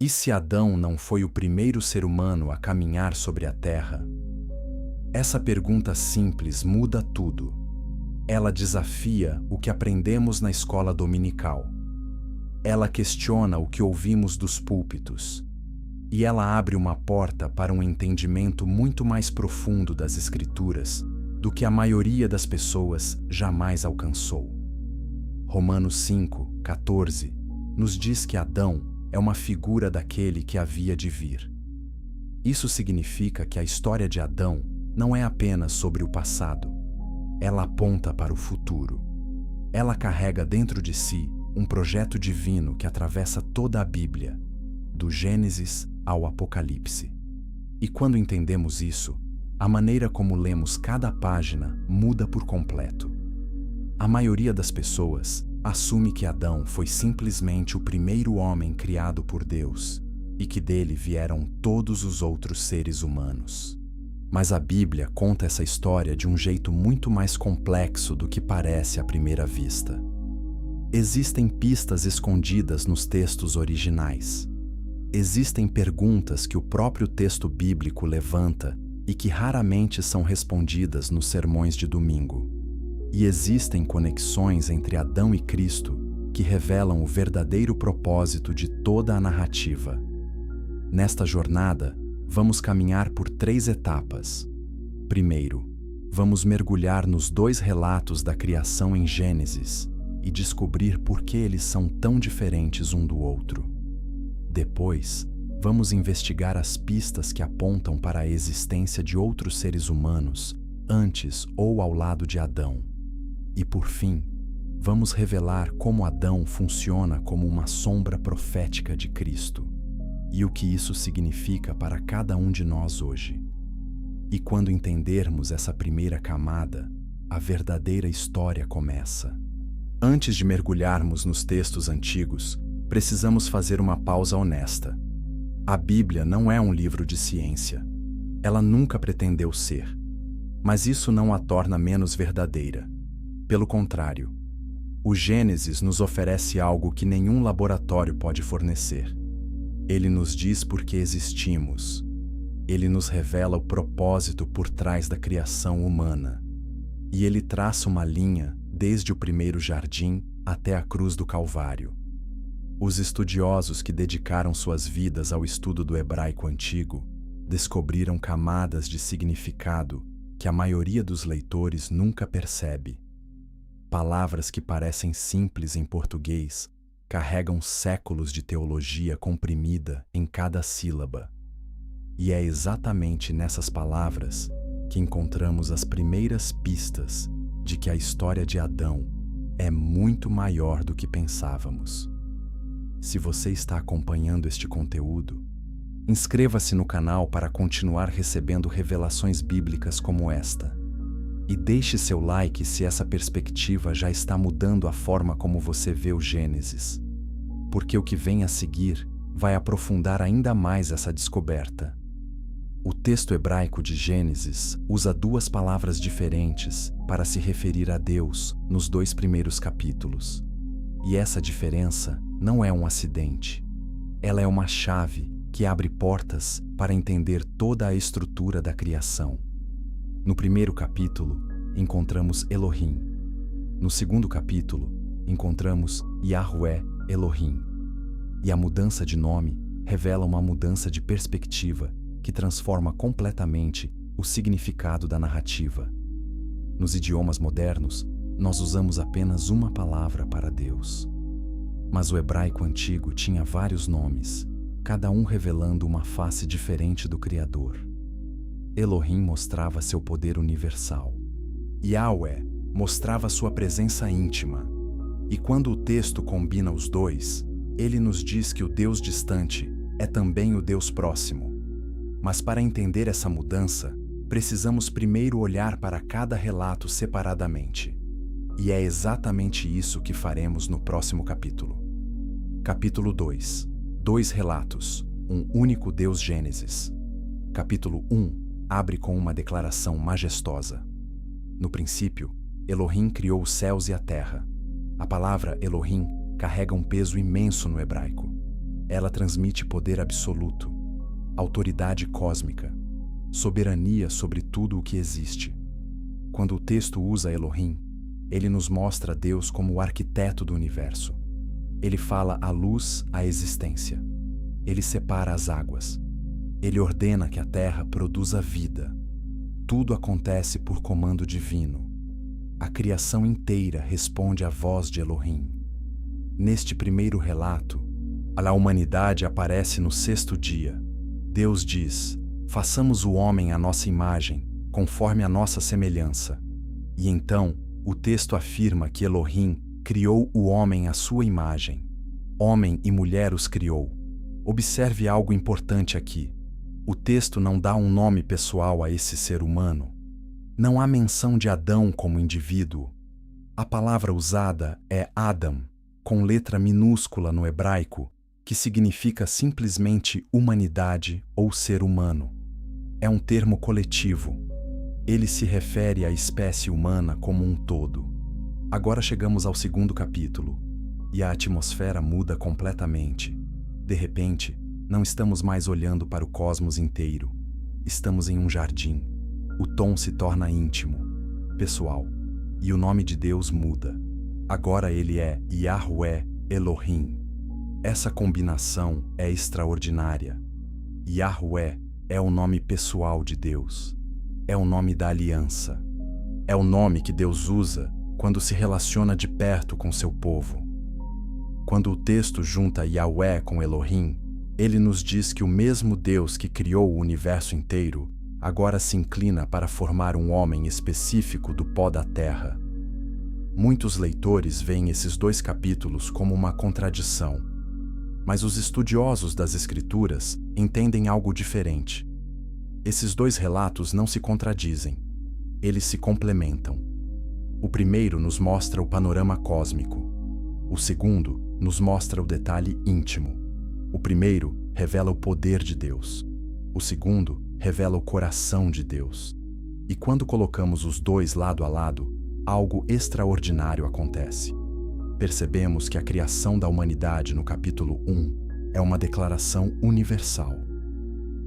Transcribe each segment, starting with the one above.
E se Adão não foi o primeiro ser humano a caminhar sobre a terra? Essa pergunta simples muda tudo. Ela desafia o que aprendemos na escola dominical. Ela questiona o que ouvimos dos púlpitos. E ela abre uma porta para um entendimento muito mais profundo das Escrituras do que a maioria das pessoas jamais alcançou. Romanos 5:14 nos diz que Adão é uma figura daquele que havia de vir. Isso significa que a história de Adão não é apenas sobre o passado. Ela aponta para o futuro. Ela carrega dentro de si um projeto divino que atravessa toda a Bíblia, do Gênesis ao Apocalipse. E quando entendemos isso, a maneira como lemos cada página muda por completo. A maioria das pessoas assume que Adão foi simplesmente o primeiro homem criado por Deus e que dele vieram todos os outros seres humanos. Mas a Bíblia conta essa história de um jeito muito mais complexo do que parece à primeira vista. Existem pistas escondidas nos textos originais. Existem perguntas que o próprio texto bíblico levanta e que raramente são respondidas nos sermões de domingo. E existem conexões entre Adão e Cristo que revelam o verdadeiro propósito de toda a narrativa. Nesta jornada, vamos caminhar por 3 etapas. Primeiro, vamos mergulhar nos 2 relatos da criação em Gênesis e descobrir por que eles são tão diferentes um do outro. Depois, vamos investigar as pistas que apontam para a existência de outros seres humanos antes ou ao lado de Adão. E por fim, vamos revelar como Adão funciona como uma sombra profética de Cristo e o que isso significa para cada um de nós hoje. E quando entendermos essa primeira camada, a verdadeira história começa. Antes de mergulharmos nos textos antigos, precisamos fazer uma pausa honesta. A Bíblia não é um livro de ciência. Ela nunca pretendeu ser. Mas isso não a torna menos verdadeira. Pelo contrário, o Gênesis nos oferece algo que nenhum laboratório pode fornecer. Ele nos diz por que existimos. Ele nos revela o propósito por trás da criação humana. E ele traça uma linha desde o primeiro jardim até a cruz do Calvário. Os estudiosos que dedicaram suas vidas ao estudo do hebraico antigo descobriram camadas de significado que a maioria dos leitores nunca percebe. Palavras que parecem simples em português carregam séculos de teologia comprimida em cada sílaba. E é exatamente nessas palavras que encontramos as primeiras pistas de que a história de Adão é muito maior do que pensávamos. Se você está acompanhando este conteúdo, inscreva-se no canal para continuar recebendo revelações bíblicas como esta. E deixe seu like se essa perspectiva já está mudando a forma como você vê o Gênesis. Porque o que vem a seguir vai aprofundar ainda mais essa descoberta. O texto hebraico de Gênesis usa 2 palavras diferentes para se referir a Deus nos 2 primeiros capítulos. E essa diferença não é um acidente. Ela é uma chave que abre portas para entender toda a estrutura da criação. No primeiro capítulo, encontramos Elohim. No segundo capítulo, encontramos Yahweh Elohim. E a mudança de nome revela uma mudança de perspectiva que transforma completamente o significado da narrativa. Nos idiomas modernos, nós usamos apenas uma palavra para Deus. Mas o hebraico antigo tinha vários nomes, cada um revelando uma face diferente do Criador. Elohim mostrava seu poder universal. Yahweh mostrava sua presença íntima. E quando o texto combina os 2, ele nos diz que o Deus distante é também o Deus próximo. Mas para entender essa mudança, precisamos primeiro olhar para cada relato separadamente. E é exatamente isso que faremos no próximo capítulo. Capítulo 2. 2 relatos, um único Deus Gênesis. Capítulo 1 abre com uma declaração majestosa. No princípio, Elohim criou os céus e a terra. A palavra Elohim carrega um peso imenso no hebraico. Ela transmite poder absoluto, autoridade cósmica, soberania sobre tudo o que existe. Quando o texto usa Elohim, ele nos mostra Deus como o arquiteto do universo. Ele fala a luz à existência. Ele separa as águas. Ele ordena que a terra produza vida. Tudo acontece por comando divino. A criação inteira responde à voz de Elohim. Neste primeiro relato, a humanidade aparece no sexto dia. Deus diz: façamos o homem à nossa imagem, conforme a nossa semelhança. E então, o texto afirma que Elohim criou o homem à sua imagem. Homem e mulher os criou. Observe algo importante aqui. O texto não dá um nome pessoal a esse ser humano. Não há menção de Adão como indivíduo. A palavra usada é Adam, com letra minúscula no hebraico, que significa simplesmente humanidade ou ser humano. É um termo coletivo. Ele se refere à espécie humana como um todo. Agora chegamos ao segundo capítulo, e a atmosfera muda completamente. De repente, não estamos mais olhando para o cosmos inteiro. Estamos em um jardim. O tom se torna íntimo, pessoal, e o nome de Deus muda. Agora ele é Yahweh Elohim. Essa combinação é extraordinária. Yahweh é o nome pessoal de Deus. É o nome da aliança. É o nome que Deus usa quando se relaciona de perto com seu povo. Quando o texto junta Yahweh com Elohim, ele nos diz que o mesmo Deus que criou o universo inteiro agora se inclina para formar um homem específico do pó da terra. Muitos leitores veem esses dois capítulos como uma contradição, mas os estudiosos das Escrituras entendem algo diferente. Esses dois relatos não se contradizem, eles se complementam. O primeiro nos mostra o panorama cósmico. O segundo nos mostra o detalhe íntimo. O primeiro revela o poder de Deus. O segundo revela o coração de Deus. E quando colocamos os dois lado a lado, algo extraordinário acontece. Percebemos que a criação da humanidade no capítulo 1 é uma declaração universal.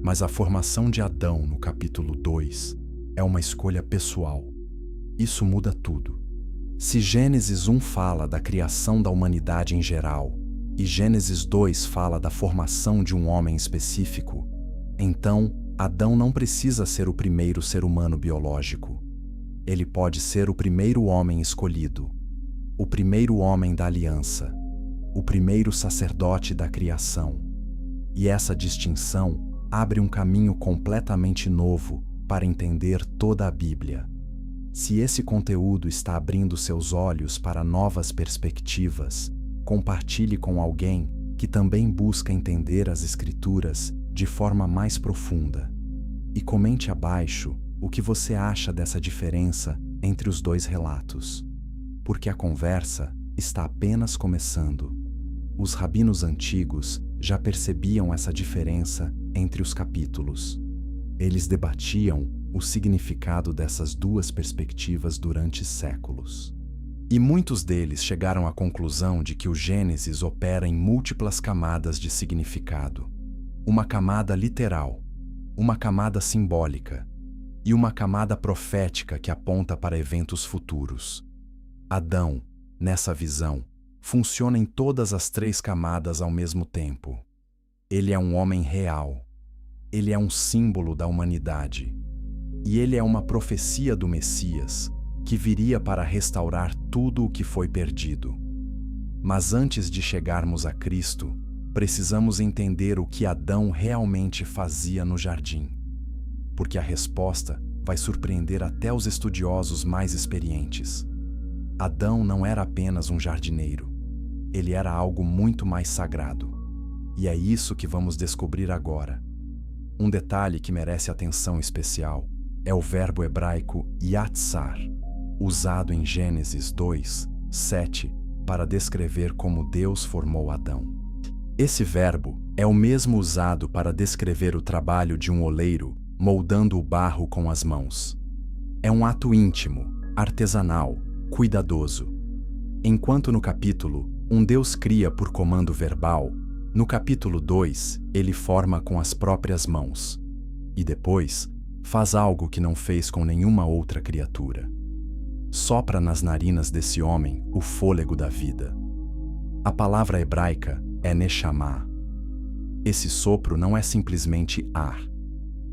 Mas a formação de Adão no capítulo 2 é uma escolha pessoal. Isso muda tudo. Se Gênesis 1 fala da criação da humanidade em geral e Gênesis 2 fala da formação de um homem específico, então Adão não precisa ser o primeiro ser humano biológico. Ele pode ser o primeiro homem escolhido, o primeiro homem da aliança, o primeiro sacerdote da criação. E essa distinção abre um caminho completamente novo para entender toda a Bíblia. Se esse conteúdo está abrindo seus olhos para novas perspectivas, compartilhe com alguém que também busca entender as Escrituras de forma mais profunda. E comente abaixo o que você acha dessa diferença entre os dois relatos, porque a conversa está apenas começando. Os rabinos antigos já percebiam essa diferença entre os capítulos. Eles debatiam o significado dessas duas perspectivas durante séculos. E muitos deles chegaram à conclusão de que o Gênesis opera em múltiplas camadas de significado. Uma camada literal, uma camada simbólica e uma camada profética que aponta para eventos futuros. Adão, nessa visão, funciona em todas as três camadas ao mesmo tempo. Ele é um homem real. Ele é um símbolo da humanidade. E ele é uma profecia do Messias, que viria para restaurar tudo o que foi perdido. Mas antes de chegarmos a Cristo, precisamos entender o que Adão realmente fazia no jardim. Porque a resposta vai surpreender até os estudiosos mais experientes. Adão não era apenas um jardineiro. Ele era algo muito mais sagrado. E é isso que vamos descobrir agora. Um detalhe que merece atenção especial é o verbo hebraico yatsar, usado em Gênesis 2, 7, para descrever como Deus formou Adão. Esse verbo é o mesmo usado para descrever o trabalho de um oleiro moldando o barro com as mãos. É um ato íntimo, artesanal, cuidadoso. Enquanto no capítulo, um Deus cria por comando verbal, No capítulo 2, ele forma com as próprias mãos. E depois, faz algo que não fez com nenhuma outra criatura. Sopra nas narinas desse homem o fôlego da vida. A palavra hebraica é Neshama. Esse sopro não é simplesmente ar.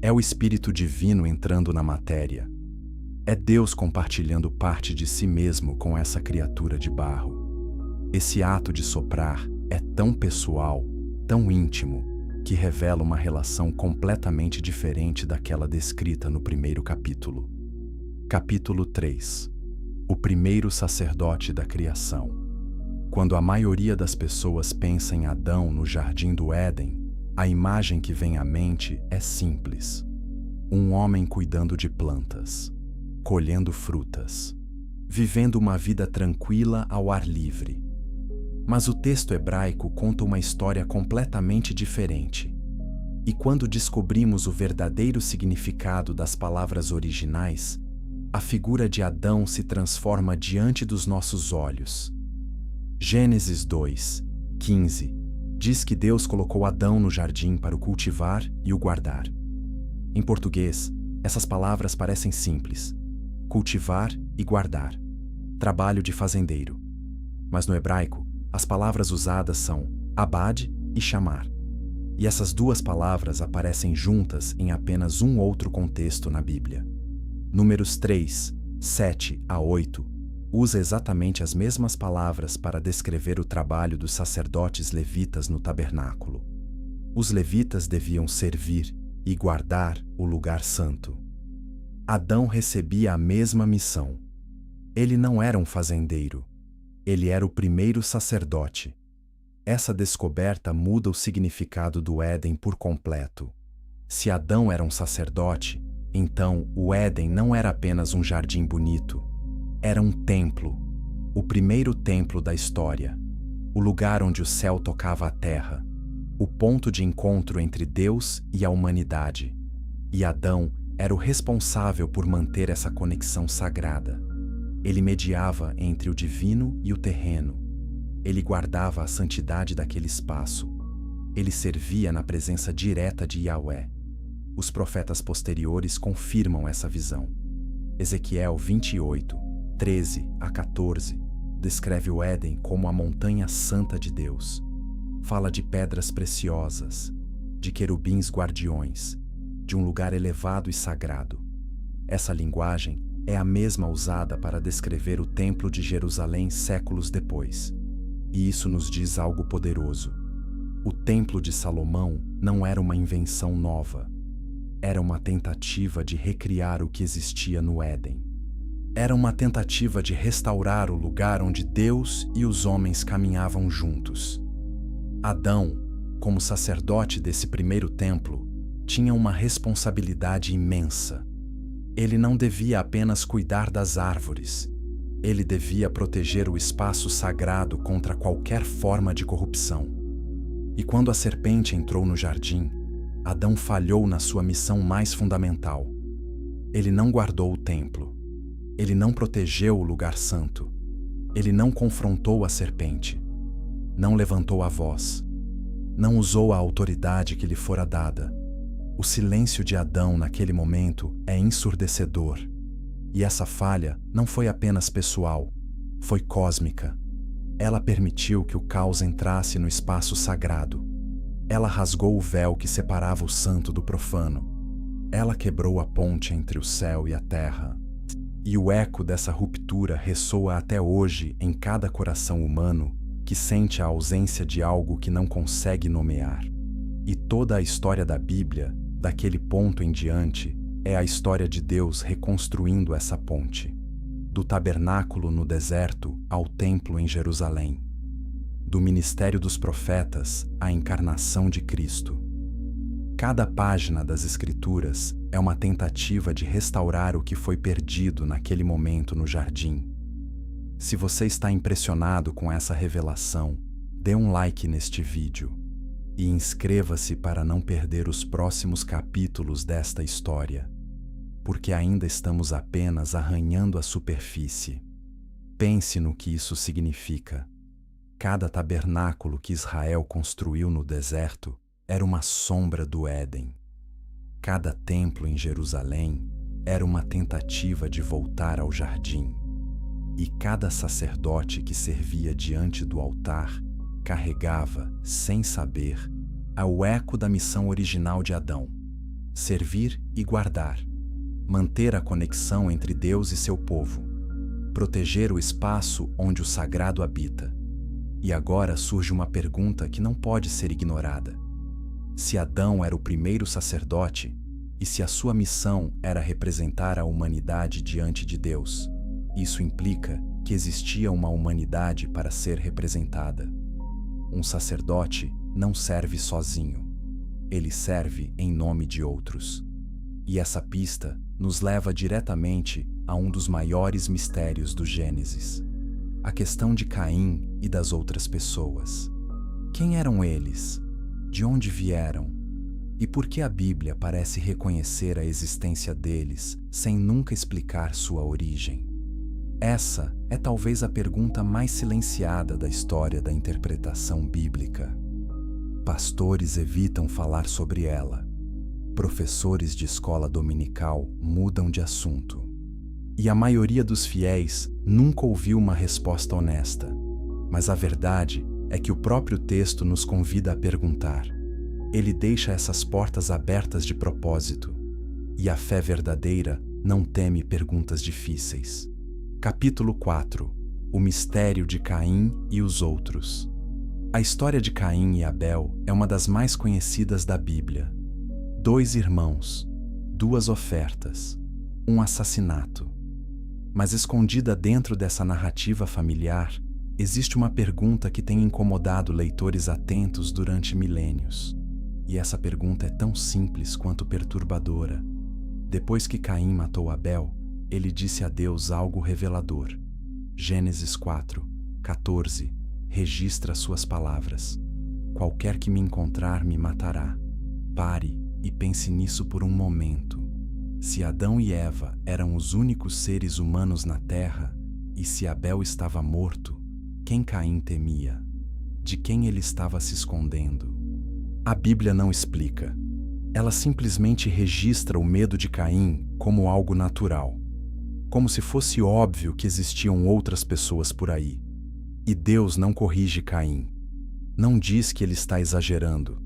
É o Espírito Divino entrando na matéria. É Deus compartilhando parte de si mesmo com essa criatura de barro. Esse ato de soprar é tão pessoal, tão íntimo, que revela uma relação completamente diferente daquela descrita no primeiro capítulo. Capítulo 3. O primeiro sacerdote da criação. Quando a maioria das pessoas pensa em Adão no jardim do Éden, a imagem que vem à mente é simples. Um homem cuidando de plantas, colhendo frutas, vivendo uma vida tranquila ao ar livre. Mas o texto hebraico conta uma história completamente diferente. E quando descobrimos o verdadeiro significado das palavras originais, a figura de Adão se transforma diante dos nossos olhos. Gênesis 2, 15 diz que Deus colocou Adão no jardim para o cultivar e o guardar. Em português, essas palavras parecem simples: cultivar e guardar, trabalho de fazendeiro. Mas no hebraico, as palavras usadas são abad e chamar. E essas duas palavras aparecem juntas em apenas um outro contexto na Bíblia. Números 3, 7 a 8 usa exatamente as mesmas palavras para descrever o trabalho dos sacerdotes levitas no tabernáculo. Os levitas deviam servir e guardar o lugar santo. Adão recebia a mesma missão. Ele não era um fazendeiro. Ele era o primeiro sacerdote. Essa descoberta muda o significado do Éden por completo. Se Adão era um sacerdote, então o Éden não era apenas um jardim bonito. Era um templo, o primeiro templo da história, o lugar onde o céu tocava a terra, o ponto de encontro entre Deus e a humanidade. E Adão era o responsável por manter essa conexão sagrada. Ele mediava entre o divino e o terreno. Ele guardava a santidade daquele espaço. Ele servia na presença direta de Yahweh. Os profetas posteriores confirmam essa visão. Ezequiel 28, 13 a 14 descreve o Éden como a montanha santa de Deus. Fala de pedras preciosas, de querubins guardiões, de um lugar elevado e sagrado. Essa linguagem é a mesma usada para descrever o Templo de Jerusalém séculos depois. E isso nos diz algo poderoso. O Templo de Salomão não era uma invenção nova. Era uma tentativa de recriar o que existia no Éden. Era uma tentativa de restaurar o lugar onde Deus e os homens caminhavam juntos. Adão, como sacerdote desse primeiro templo, tinha uma responsabilidade imensa. Ele não devia apenas cuidar das árvores. Ele devia proteger o espaço sagrado contra qualquer forma de corrupção. E quando a serpente entrou no jardim, Adão falhou na sua missão mais fundamental. Ele não guardou o templo. Ele não protegeu o lugar santo. Ele não confrontou a serpente. Não levantou a voz. Não usou a autoridade que lhe fora dada. O silêncio de Adão naquele momento é ensurdecedor. E essa falha não foi apenas pessoal, foi cósmica. Ela permitiu que o caos entrasse no espaço sagrado. Ela rasgou o véu que separava o santo do profano. Ela quebrou a ponte entre o céu e a terra. E o eco dessa ruptura ressoa até hoje em cada coração humano que sente a ausência de algo que não consegue nomear. E toda a história da Bíblia, daquele ponto em diante, é a história de Deus reconstruindo essa ponte. Do tabernáculo no deserto ao templo em Jerusalém. Do ministério dos profetas à encarnação de Cristo. Cada página das Escrituras é uma tentativa de restaurar o que foi perdido naquele momento no jardim. Se você está impressionado com essa revelação, dê um like neste vídeo. E inscreva-se para não perder os próximos capítulos desta história, porque ainda estamos apenas arranhando a superfície. Pense no que isso significa. Cada tabernáculo que Israel construiu no deserto era uma sombra do Éden. Cada templo em Jerusalém era uma tentativa de voltar ao jardim. E cada sacerdote que servia diante do altar carregava, sem saber, o eco da missão original de Adão: servir e guardar, manter a conexão entre Deus e seu povo, proteger o espaço onde o sagrado habita. E agora surge uma pergunta que não pode ser ignorada. Se Adão era o primeiro sacerdote, e se a sua missão era representar a humanidade diante de Deus, isso implica que existia uma humanidade para ser representada. Um sacerdote não serve sozinho. Ele serve em nome de outros. E essa pista nos leva diretamente a um dos maiores mistérios do Gênesis: a questão de Caim e das outras pessoas. Quem eram eles? De onde vieram? E por que a Bíblia parece reconhecer a existência deles sem nunca explicar sua origem? Essa é talvez a pergunta mais silenciada da história da interpretação bíblica. Pastores evitam falar sobre ela. Professores de escola dominical mudam de assunto. E a maioria dos fiéis nunca ouviu uma resposta honesta. Mas a verdade é que o próprio texto nos convida a perguntar. Ele deixa essas portas abertas de propósito. E a fé verdadeira não teme perguntas difíceis. Capítulo 4. O mistério de Caim e os outros. A história de Caim e Abel é uma das mais conhecidas da Bíblia. 2 irmãos, 2 ofertas, um assassinato. Mas escondida dentro dessa narrativa familiar, existe uma pergunta que tem incomodado leitores atentos durante milênios. E essa pergunta é tão simples quanto perturbadora. Depois que Caim matou Abel, ele disse a Deus algo revelador. Gênesis 4:14 registra suas palavras: qualquer que me encontrar me matará. Pare e pense nisso por um momento. Se Adão e Eva eram os únicos seres humanos na Terra, e se Abel estava morto, quem Caim temia? De quem ele estava se escondendo? A Bíblia não explica. Ela simplesmente registra o medo de Caim como algo natural. Como se fosse óbvio que existiam outras pessoas por aí. E Deus não corrige Caim. Não diz que ele está exagerando.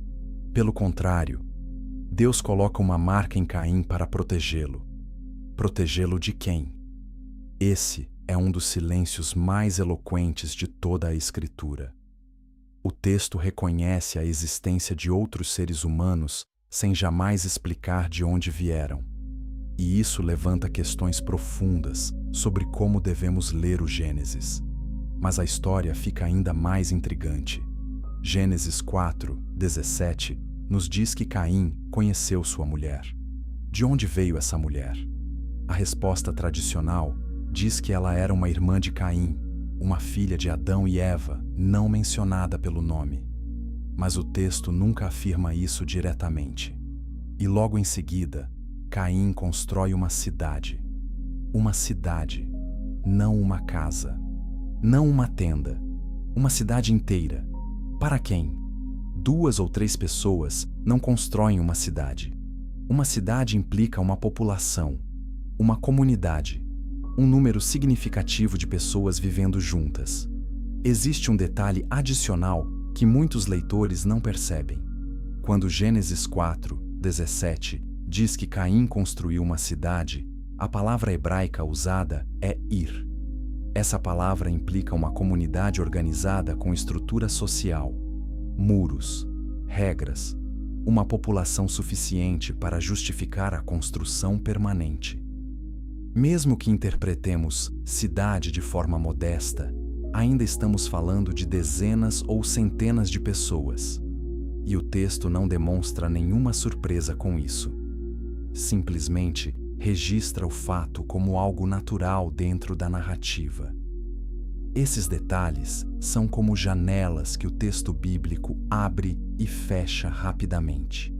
Pelo contrário, Deus coloca uma marca em Caim para protegê-lo. Protegê-lo de quem? Esse é um dos silêncios mais eloquentes de toda a Escritura. O texto reconhece a existência de outros seres humanos sem jamais explicar de onde vieram. E isso levanta questões profundas sobre como devemos ler o Gênesis. Mas a história fica ainda mais intrigante. Gênesis 4:17 nos diz que Caim conheceu sua mulher. De onde veio essa mulher? A resposta tradicional diz que ela era uma irmã de Caim, uma filha de Adão e Eva, não mencionada pelo nome. Mas o texto nunca afirma isso diretamente. E logo em seguida, Caim constrói uma cidade. Uma cidade, não uma casa. Não uma tenda. Uma cidade inteira. Para quem? 2 ou 3 pessoas não constroem uma cidade. Uma cidade implica uma população, uma comunidade, um número significativo de pessoas vivendo juntas. Existe um detalhe adicional que muitos leitores não percebem. Quando Gênesis 4:17 diz que Caim construiu uma cidade, a palavra hebraica usada é ir. Essa palavra implica uma comunidade organizada com estrutura social, muros, regras, uma população suficiente para justificar a construção permanente. Mesmo que interpretemos cidade de forma modesta, ainda estamos falando de dezenas ou centenas de pessoas. E o texto não demonstra nenhuma surpresa com isso. Simplesmente registra o fato como algo natural dentro da narrativa. Esses detalhes são como janelas que o texto bíblico abre e fecha rapidamente.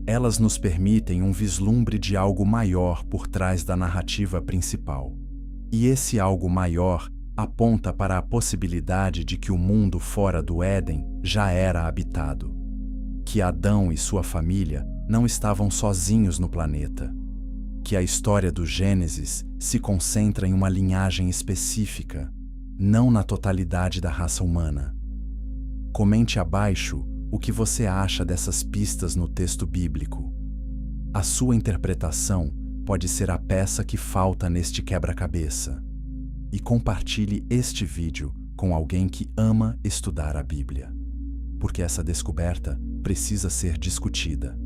Elas nos permitem um vislumbre de algo maior por trás da narrativa principal. E esse algo maior aponta para a possibilidade de que o mundo fora do Éden já era habitado, que Adão e sua família não estavam sozinhos no planeta, que a história do Gênesis se concentra em uma linhagem específica, não na totalidade da raça humana. Comente abaixo o que você acha dessas pistas no texto bíblico. A sua interpretação pode ser a peça que falta neste quebra-cabeça. E compartilhe este vídeo com alguém que ama estudar a Bíblia, porque essa descoberta precisa ser discutida.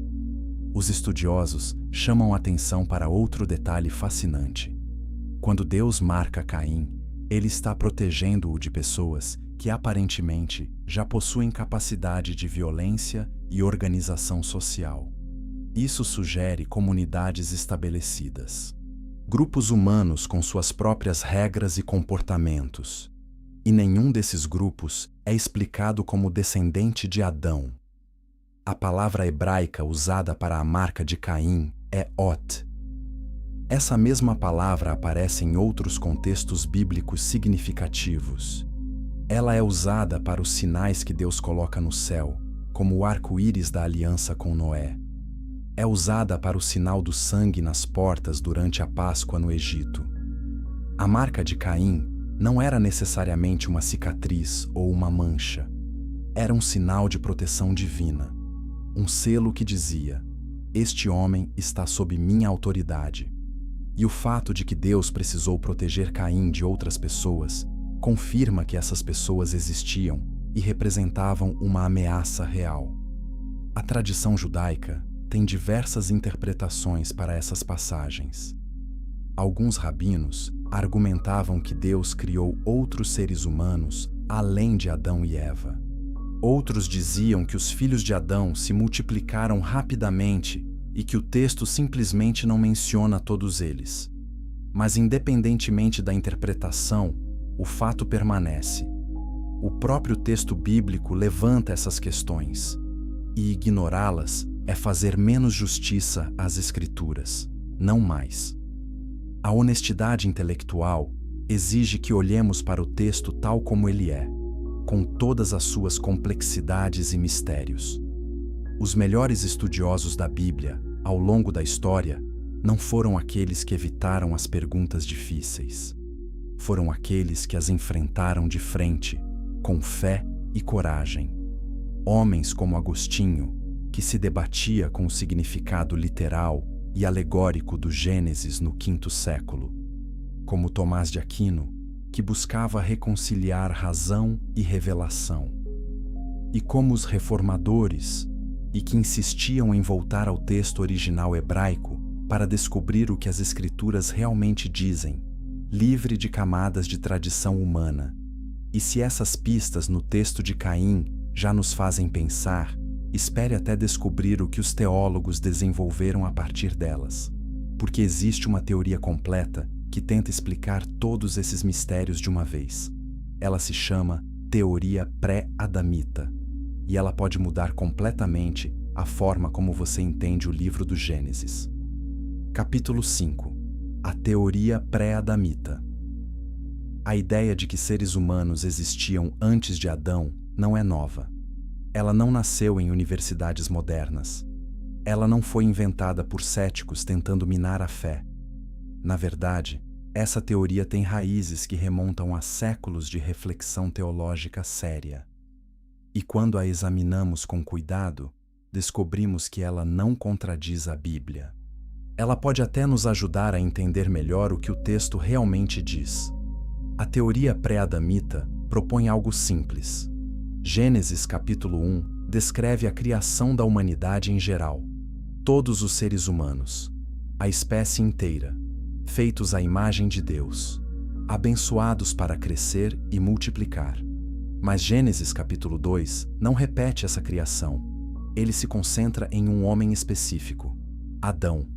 Os estudiosos chamam atenção para outro detalhe fascinante. Quando Deus marca Caim, ele está protegendo-o de pessoas que aparentemente já possuem capacidade de violência e organização social. Isso sugere comunidades estabelecidas, grupos humanos com suas próprias regras e comportamentos. E nenhum desses grupos é explicado como descendente de Adão. A palavra hebraica usada para a marca de Caim é Ot. Essa mesma palavra aparece em outros contextos bíblicos significativos. Ela é usada para os sinais que Deus coloca no céu, como o arco-íris da aliança com Noé. É usada para o sinal do sangue nas portas durante a Páscoa no Egito. A marca de Caim não era necessariamente uma cicatriz ou uma mancha. Era um sinal de proteção divina. Um selo que dizia: "Este homem está sob minha autoridade." E o fato de que Deus precisou proteger Caim de outras pessoas confirma que essas pessoas existiam e representavam uma ameaça real. A tradição judaica tem diversas interpretações para essas passagens. Alguns rabinos argumentavam que Deus criou outros seres humanos além de Adão e Eva. Outros diziam que os filhos de Adão se multiplicaram rapidamente e que o texto simplesmente não menciona todos eles. Mas independentemente da interpretação, o fato permanece. O próprio texto bíblico levanta essas questões, e ignorá-las é fazer menos justiça às Escrituras, não mais. A honestidade intelectual exige que olhemos para o texto tal como ele é, com todas as suas complexidades e mistérios. Os melhores estudiosos da Bíblia, ao longo da história, não foram aqueles que evitaram as perguntas difíceis. Foram aqueles que as enfrentaram de frente, com fé e coragem. Homens como Agostinho, que se debatia com o significado literal e alegórico do Gênesis no V século, como Tomás de Aquino, que buscava reconciliar razão e revelação, e como os reformadores, e que insistiam em voltar ao texto original hebraico para descobrir o que as Escrituras realmente dizem, livre de camadas de tradição humana. E se essas pistas no texto de Caim já nos fazem pensar, espere até descobrir o que os teólogos desenvolveram a partir delas, porque existe uma teoria completa que tenta explicar todos esses mistérios de uma vez. Ela se chama teoria pré-adamita, e ela pode mudar completamente a forma como você entende o livro do Gênesis. Capítulo 5. A teoria pré-adamita. A ideia de que seres humanos existiam antes de Adão não é nova. Ela não nasceu em universidades modernas. Ela não foi inventada por céticos tentando minar a fé. Na verdade, essa teoria tem raízes que remontam a séculos de reflexão teológica séria. E quando a examinamos com cuidado, descobrimos que ela não contradiz a Bíblia. Ela pode até nos ajudar a entender melhor o que o texto realmente diz. A teoria pré-adamita propõe algo simples. Gênesis capítulo 1 descreve a criação da humanidade em geral, todos os seres humanos, a espécie inteira, feitos à imagem de Deus, abençoados para crescer e multiplicar. Mas Gênesis capítulo 2 não repete essa criação. Ele se concentra em um homem específico, Adão,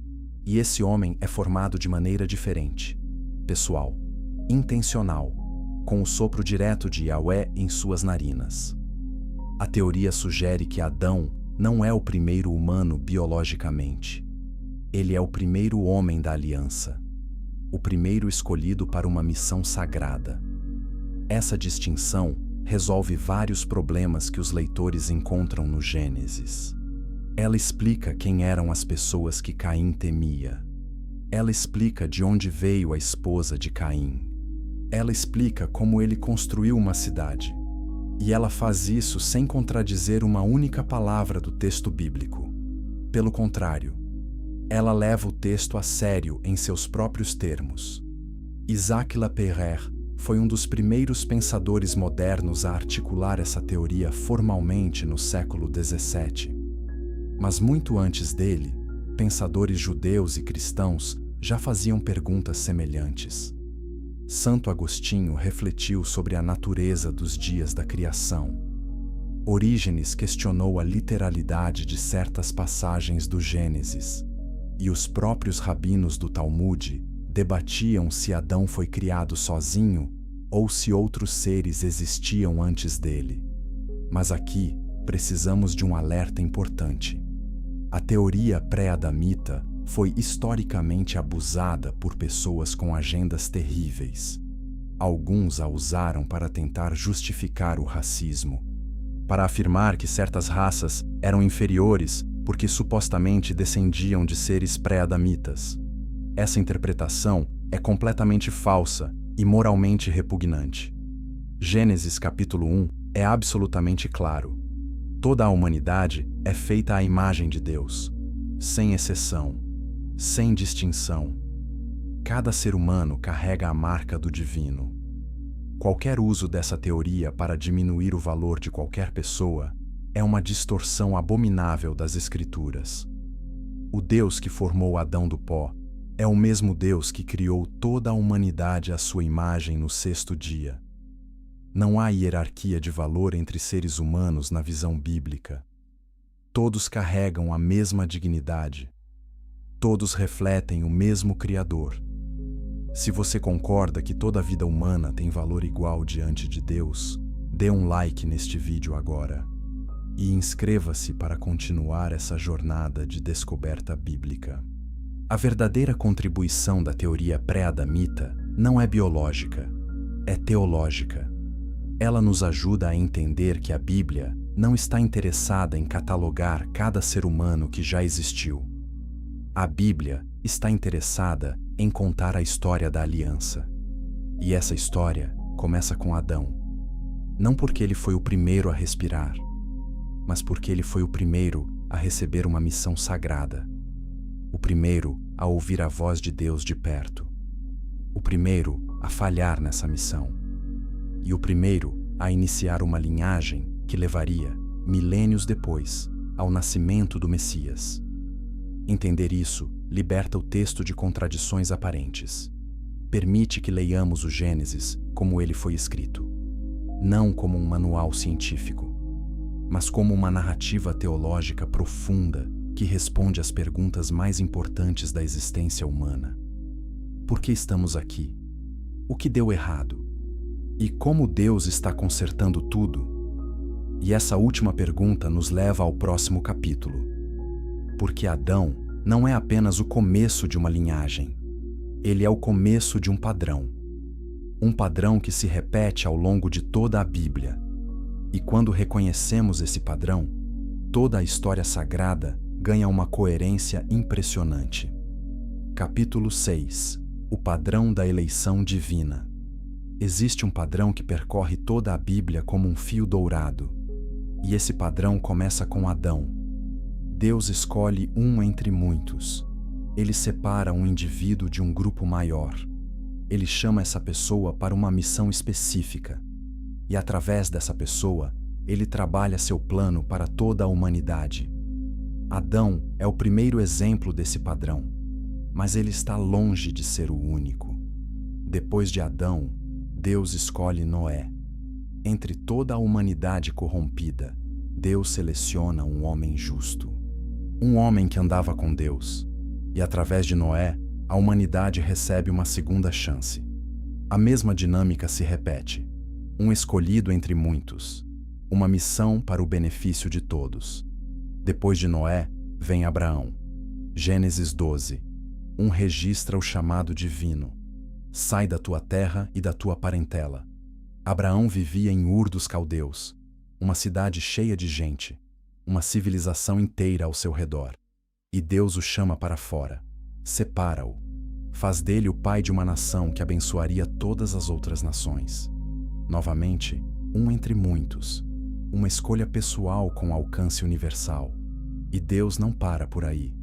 e esse homem é formado de maneira diferente, pessoal, intencional, com o sopro direto de Yahweh em suas narinas. A teoria sugere que Adão não é o primeiro humano biologicamente. Ele é o primeiro homem da aliança, o primeiro escolhido para uma missão sagrada. Essa distinção resolve vários problemas que os leitores encontram no Gênesis. Ela explica quem eram as pessoas que Caim temia. Ela explica de onde veio a esposa de Caim. Ela explica como ele construiu uma cidade. E ela faz isso sem contradizer uma única palavra do texto bíblico. Pelo contrário, ela leva o texto a sério em seus próprios termos. Isaac Lapeyre foi um dos primeiros pensadores modernos a articular essa teoria formalmente no século XVII. Mas muito antes dele, pensadores judeus e cristãos já faziam perguntas semelhantes. Santo Agostinho refletiu sobre a natureza dos dias da criação. Orígenes questionou a literalidade de certas passagens do Gênesis, e os próprios rabinos do Talmude debatiam se Adão foi criado sozinho ou se outros seres existiam antes dele. Mas aqui precisamos de um alerta importante. A teoria pré-adamita foi historicamente abusada por pessoas com agendas terríveis. Alguns a usaram para tentar justificar o racismo, para afirmar que certas raças eram inferiores porque supostamente descendiam de seres pré-adamitas. Essa interpretação é completamente falsa e moralmente repugnante. Gênesis capítulo 1 é absolutamente claro. Toda a humanidade é feita à imagem de Deus, sem exceção, sem distinção. Cada ser humano carrega a marca do divino. Qualquer uso dessa teoria para diminuir o valor de qualquer pessoa é uma distorção abominável das Escrituras. O Deus que formou Adão do pó é o mesmo Deus que criou toda a humanidade à sua imagem no sexto dia. Não há hierarquia de valor entre seres humanos na visão bíblica. Todos carregam a mesma dignidade. Todos refletem o mesmo Criador. Se você concorda que toda vida humana tem valor igual diante de Deus, dê um like neste vídeo agora e inscreva-se para continuar essa jornada de descoberta bíblica. A verdadeira contribuição da teoria pré-adamita não é biológica, é teológica. Ela nos ajuda a entender que a Bíblia não está interessada em catalogar cada ser humano que já existiu. A Bíblia está interessada em contar a história da aliança. E essa história começa com Adão. Não porque ele foi o primeiro a respirar, mas porque ele foi o primeiro a receber uma missão sagrada. O primeiro a ouvir a voz de Deus de perto. O primeiro a falhar nessa missão. E o primeiro a iniciar uma linhagem que levaria, milênios depois, ao nascimento do Messias. Entender isso liberta o texto de contradições aparentes. Permite que leiamos o Gênesis como ele foi escrito. Não como um manual científico, mas como uma narrativa teológica profunda que responde às perguntas mais importantes da existência humana. Por que estamos aqui? O que deu errado? E como Deus está consertando tudo? E essa última pergunta nos leva ao próximo capítulo. Porque Adão não é apenas o começo de uma linhagem. Ele é o começo de um padrão. Um padrão que se repete ao longo de toda a Bíblia. E quando reconhecemos esse padrão, toda a história sagrada ganha uma coerência impressionante. Capítulo 6. O padrão da eleição divina. Existe um padrão que percorre toda a Bíblia como um fio dourado. E esse padrão começa com Adão. Deus escolhe um entre muitos. Ele separa um indivíduo de um grupo maior. Ele chama essa pessoa para uma missão específica. E através dessa pessoa, ele trabalha seu plano para toda a humanidade. Adão é o primeiro exemplo desse padrão, mas ele está longe de ser o único. Depois de Adão, Deus escolhe Noé. Entre toda a humanidade corrompida, Deus seleciona um homem justo. Um homem que andava com Deus. E através de Noé, a humanidade recebe uma segunda chance. A mesma dinâmica se repete. Um escolhido entre muitos. Uma missão para o benefício de todos. Depois de Noé, vem Abraão. Gênesis 12. Registra o chamado divino. Sai da tua terra e da tua parentela. Abraão vivia em Ur dos Caldeus, uma cidade cheia de gente, uma civilização inteira ao seu redor. E Deus o chama para fora, separa-o, faz dele o pai de uma nação que abençoaria todas as outras nações. Novamente, um entre muitos, uma escolha pessoal com alcance universal. E Deus não para por aí.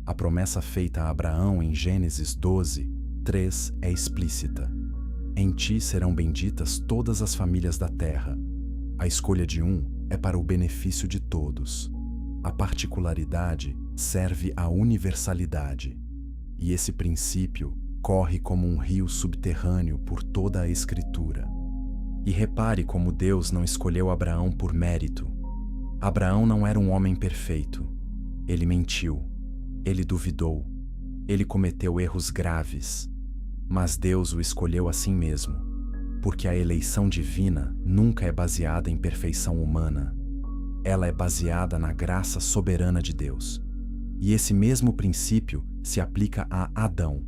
A promessa feita a Abraão em Gênesis 12, 3 é explícita. Em ti serão benditas todas as famílias da terra. A escolha de um é para o benefício de todos. A particularidade serve à universalidade. E esse princípio corre como um rio subterrâneo por toda a Escritura. E repare como Deus não escolheu Abraão por mérito. Abraão não era um homem perfeito. Ele mentiu. Ele duvidou. Ele cometeu erros graves. Mas Deus o escolheu assim mesmo, porque a eleição divina nunca é baseada em perfeição humana. Ela é baseada na graça soberana de Deus. E esse mesmo princípio se aplica a Adão.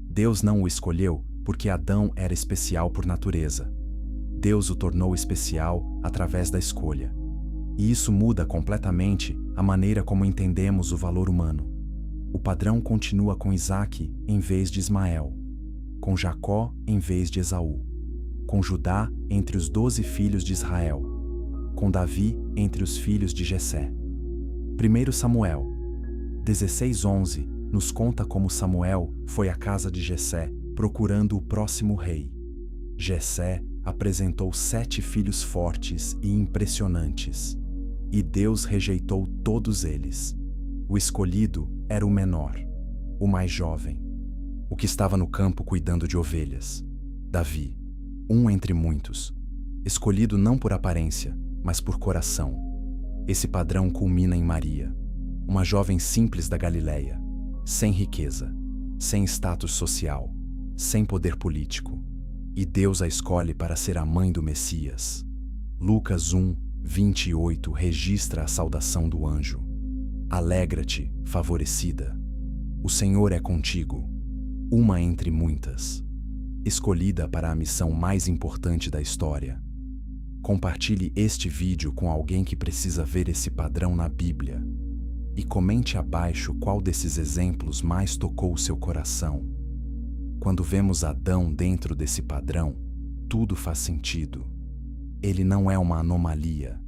Deus não o escolheu porque Adão era especial por natureza. Deus o tornou especial através da escolha. E isso muda completamente a maneira como entendemos o valor humano. O padrão continua com Isaque em vez de Ismael, com Jacó em vez de Esaú, com Judá entre os 12 filhos de Israel, com Davi entre os filhos de Jessé. 1 Samuel 16:11 nos conta como Samuel foi à casa de Jessé procurando o próximo rei. Jessé apresentou 7 filhos fortes e impressionantes, e Deus rejeitou todos eles. O escolhido era o menor, o mais jovem, o que estava no campo cuidando de ovelhas. Davi, um entre muitos, escolhido não por aparência, mas por coração. Esse padrão culmina em Maria, uma jovem simples da Galileia, sem riqueza, sem status social, sem poder político. E Deus a escolhe para ser a mãe do Messias. Lucas 1:28 registra a saudação do anjo. Alegra-te, favorecida. O Senhor é contigo, uma entre muitas, escolhida para a missão mais importante da história. Compartilhe este vídeo com alguém que precisa ver esse padrão na Bíblia. E comente abaixo qual desses exemplos mais tocou o seu coração. Quando vemos Adão dentro desse padrão, tudo faz sentido. Ele não é uma anomalia.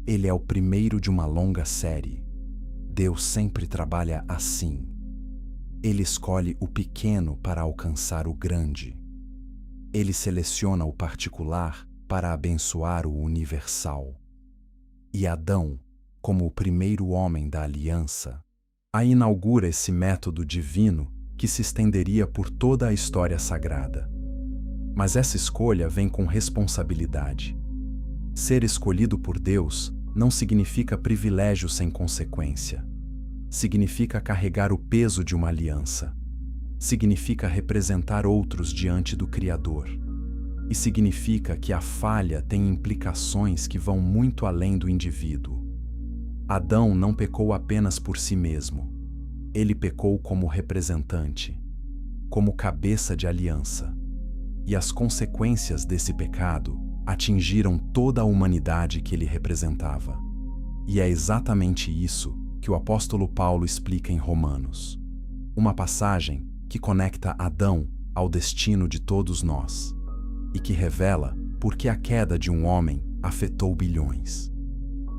Ele é o primeiro de uma longa série. Deus sempre trabalha assim. Ele escolhe o pequeno para alcançar o grande. Ele seleciona o particular para abençoar o universal. E Adão, como o primeiro homem da aliança, inaugura esse método divino que se estenderia por toda a história sagrada. Mas essa escolha vem com responsabilidade. Ser escolhido por Deus não significa privilégio sem consequência. Significa carregar o peso de uma aliança. Significa representar outros diante do Criador. E significa que a falha tem implicações que vão muito além do indivíduo. Adão não pecou apenas por si mesmo. Ele pecou como representante, como cabeça de aliança. E as consequências desse pecado atingiram toda a humanidade que ele representava. E é exatamente isso que o apóstolo Paulo explica em Romanos. Uma passagem que conecta Adão ao destino de todos nós e que revela por que a queda de um homem afetou bilhões.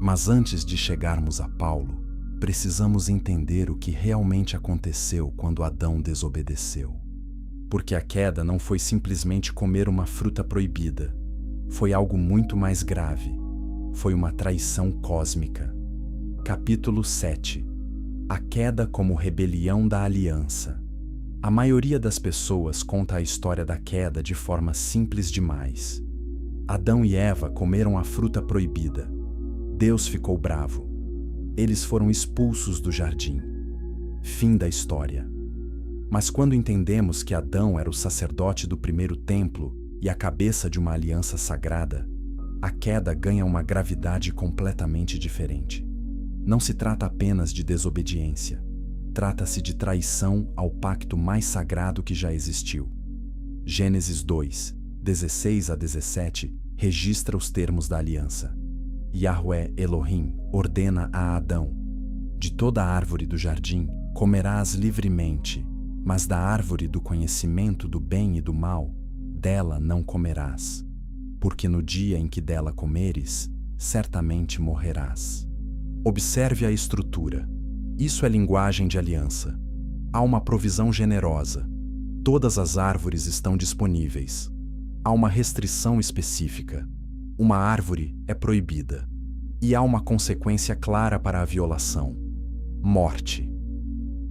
Mas antes de chegarmos a Paulo, precisamos entender o que realmente aconteceu quando Adão desobedeceu. Porque a queda não foi simplesmente comer uma fruta proibida. Foi algo muito mais grave. Foi uma traição cósmica. Capítulo 7. A queda como rebelião da aliança. A maioria das pessoas conta a história da queda de forma simples demais. Adão e Eva comeram a fruta proibida. Deus ficou bravo. Eles foram expulsos do jardim. Fim da história. Mas quando entendemos que Adão era o sacerdote do primeiro templo e a cabeça de uma aliança sagrada, a queda ganha uma gravidade completamente diferente. Não se trata apenas de desobediência. Trata-se de traição ao pacto mais sagrado que já existiu. Gênesis 2, 16 a 17, registra os termos da aliança. Yahweh Elohim ordena a Adão: de toda árvore do jardim comerás livremente, mas da árvore do conhecimento do bem e do mal, dela não comerás, porque no dia em que dela comeres, certamente morrerás. Observe a estrutura. Isso é linguagem de aliança. Há uma provisão generosa. Todas as árvores estão disponíveis. Há uma restrição específica. Uma árvore é proibida. E há uma consequência clara para a violação: morte.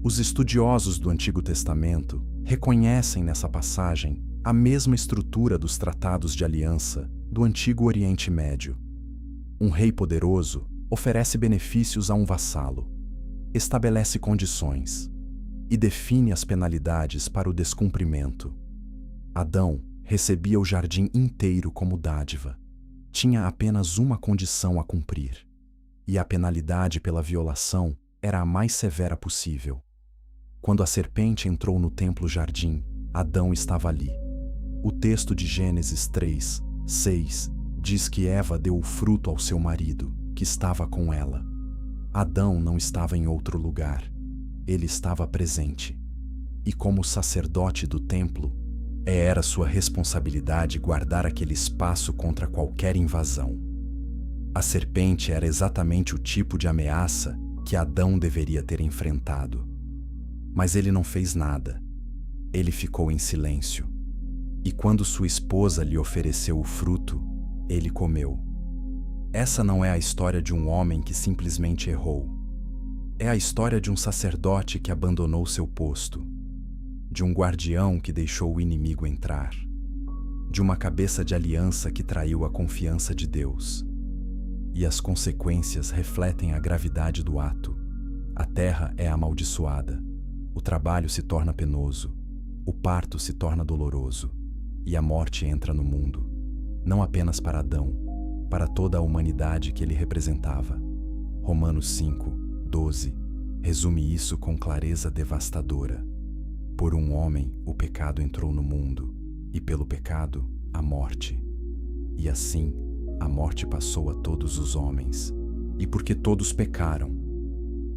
Os estudiosos do Antigo Testamento reconhecem nessa passagem a mesma estrutura dos tratados de aliança do Antigo Oriente Médio. Um rei poderoso oferece benefícios a um vassalo, estabelece condições e define as penalidades para o descumprimento. Adão recebia o jardim inteiro como dádiva. Tinha apenas uma condição a cumprir, e a penalidade pela violação era a mais severa possível. Quando a serpente entrou no templo-jardim, Adão estava ali. O texto de Gênesis 3, 6 diz que Eva deu o fruto ao seu marido, que estava com ela. Adão não estava em outro lugar. Ele estava presente. E como sacerdote do templo, era sua responsabilidade guardar aquele espaço contra qualquer invasão. A serpente era exatamente o tipo de ameaça que Adão deveria ter enfrentado. Mas ele não fez nada. Ele ficou em silêncio. E quando sua esposa lhe ofereceu o fruto, ele comeu. Essa não é a história de um homem que simplesmente errou. É a história de um sacerdote que abandonou seu posto, de um guardião que deixou o inimigo entrar, de uma cabeça de aliança que traiu a confiança de Deus. E as consequências refletem a gravidade do ato. A terra é amaldiçoada, o trabalho se torna penoso, o parto se torna doloroso, e a morte entra no mundo, não apenas para Adão, para toda a humanidade que ele representava. Romanos 5, 12 resume isso com clareza devastadora. Por um homem, o pecado entrou no mundo, e pelo pecado, a morte. E assim, a morte passou a todos os homens, e porque todos pecaram.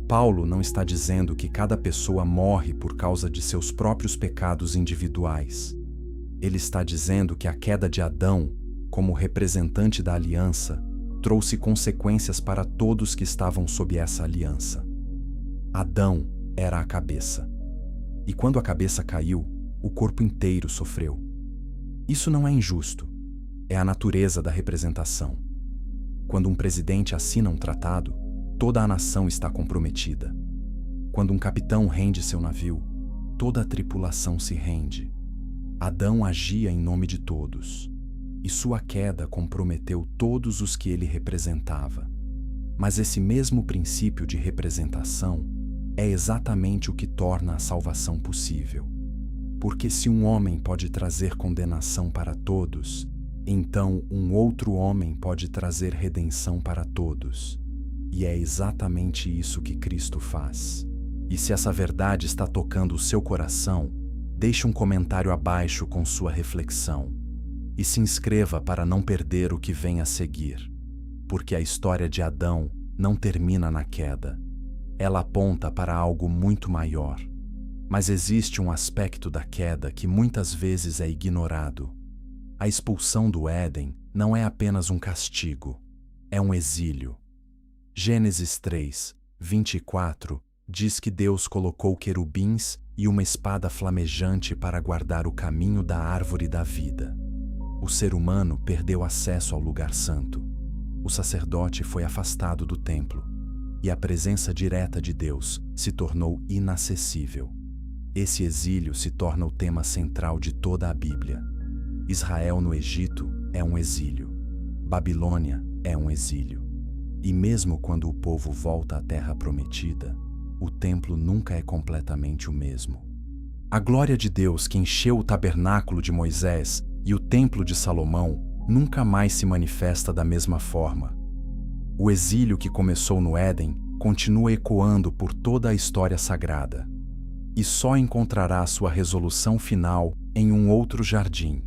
Paulo não está dizendo que cada pessoa morre por causa de seus próprios pecados individuais. Ele está dizendo que a queda de Adão, como representante da aliança, trouxe consequências para todos que estavam sob essa aliança. Adão era a cabeça. E quando a cabeça caiu, o corpo inteiro sofreu. Isso não é injusto. É a natureza da representação. Quando um presidente assina um tratado, toda a nação está comprometida. Quando um capitão rende seu navio, toda a tripulação se rende. Adão agia em nome de todos, e sua queda comprometeu todos os que ele representava. Mas esse mesmo princípio de representação é exatamente o que torna a salvação possível. Porque se um homem pode trazer condenação para todos, então um outro homem pode trazer redenção para todos. E é exatamente isso que Cristo faz. E se essa verdade está tocando o seu coração, deixe um comentário abaixo com sua reflexão. E se inscreva para não perder o que vem a seguir. Porque a história de Adão não termina na queda. Ela aponta para algo muito maior. Mas existe um aspecto da queda que muitas vezes é ignorado. A expulsão do Éden não é apenas um castigo, é um exílio. Gênesis 3, 24 diz que Deus colocou querubins e uma espada flamejante para guardar o caminho da árvore da vida. O ser humano perdeu acesso ao lugar santo. O sacerdote foi afastado do templo, e a presença direta de Deus se tornou inacessível. Esse exílio se torna o tema central de toda a Bíblia. Israel no Egito é um exílio. Babilônia é um exílio. E mesmo quando o povo volta à terra prometida, o templo nunca é completamente o mesmo. A glória de Deus que encheu o tabernáculo de Moisés e o templo de Salomão nunca mais se manifesta da mesma forma. O exílio que começou no Éden continua ecoando por toda a história sagrada, e só encontrará sua resolução final em um outro jardim.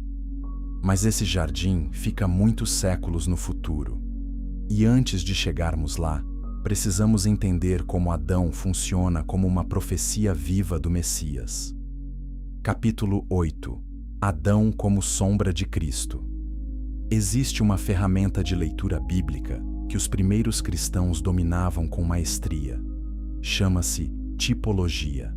Mas esse jardim fica muitos séculos no futuro. E antes de chegarmos lá, precisamos entender como Adão funciona como uma profecia viva do Messias. Capítulo 8. Adão como sombra de Cristo. Existe uma ferramenta de leitura bíblica que os primeiros cristãos dominavam com maestria. Chama-se tipologia.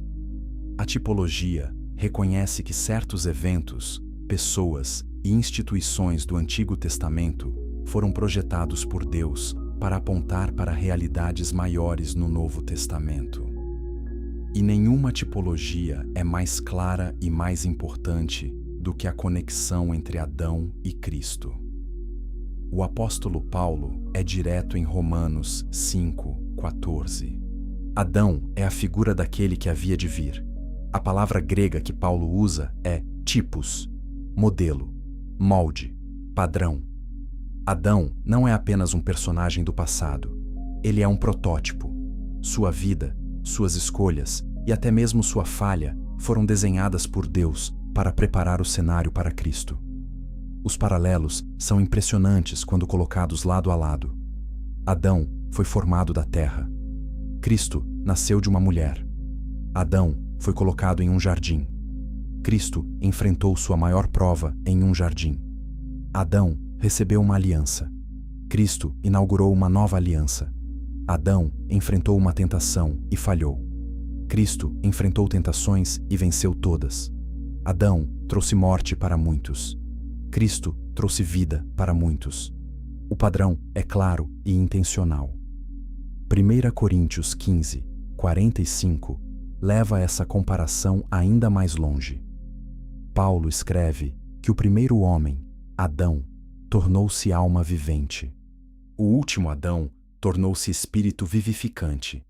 A tipologia reconhece que certos eventos, pessoas e instituições do Antigo Testamento foram projetados por Deus para apontar para realidades maiores no Novo Testamento. E nenhuma tipologia é mais clara e mais importante do que a conexão entre Adão e Cristo. O apóstolo Paulo é direto em Romanos 5:14. Adão é a figura daquele que havia de vir. A palavra grega que Paulo usa é typos, modelo, molde, padrão. Adão não é apenas um personagem do passado. Ele é um protótipo. Sua vida, suas escolhas e até mesmo sua falha foram desenhadas por Deus para preparar o cenário para Cristo. Os paralelos são impressionantes quando colocados lado a lado. Adão foi formado da terra. Cristo nasceu de uma mulher. Adão foi colocado em um jardim. Cristo enfrentou sua maior prova em um jardim. Adão recebeu uma aliança. Cristo inaugurou uma nova aliança. Adão enfrentou uma tentação e falhou. Cristo enfrentou tentações e venceu todas. Adão trouxe morte para muitos. Cristo trouxe vida para muitos. O padrão é claro e intencional. 1 Coríntios 15:45 leva essa comparação ainda mais longe. Paulo escreve que o primeiro homem, Adão, tornou-se alma vivente. O último Adão tornou-se espírito vivificante.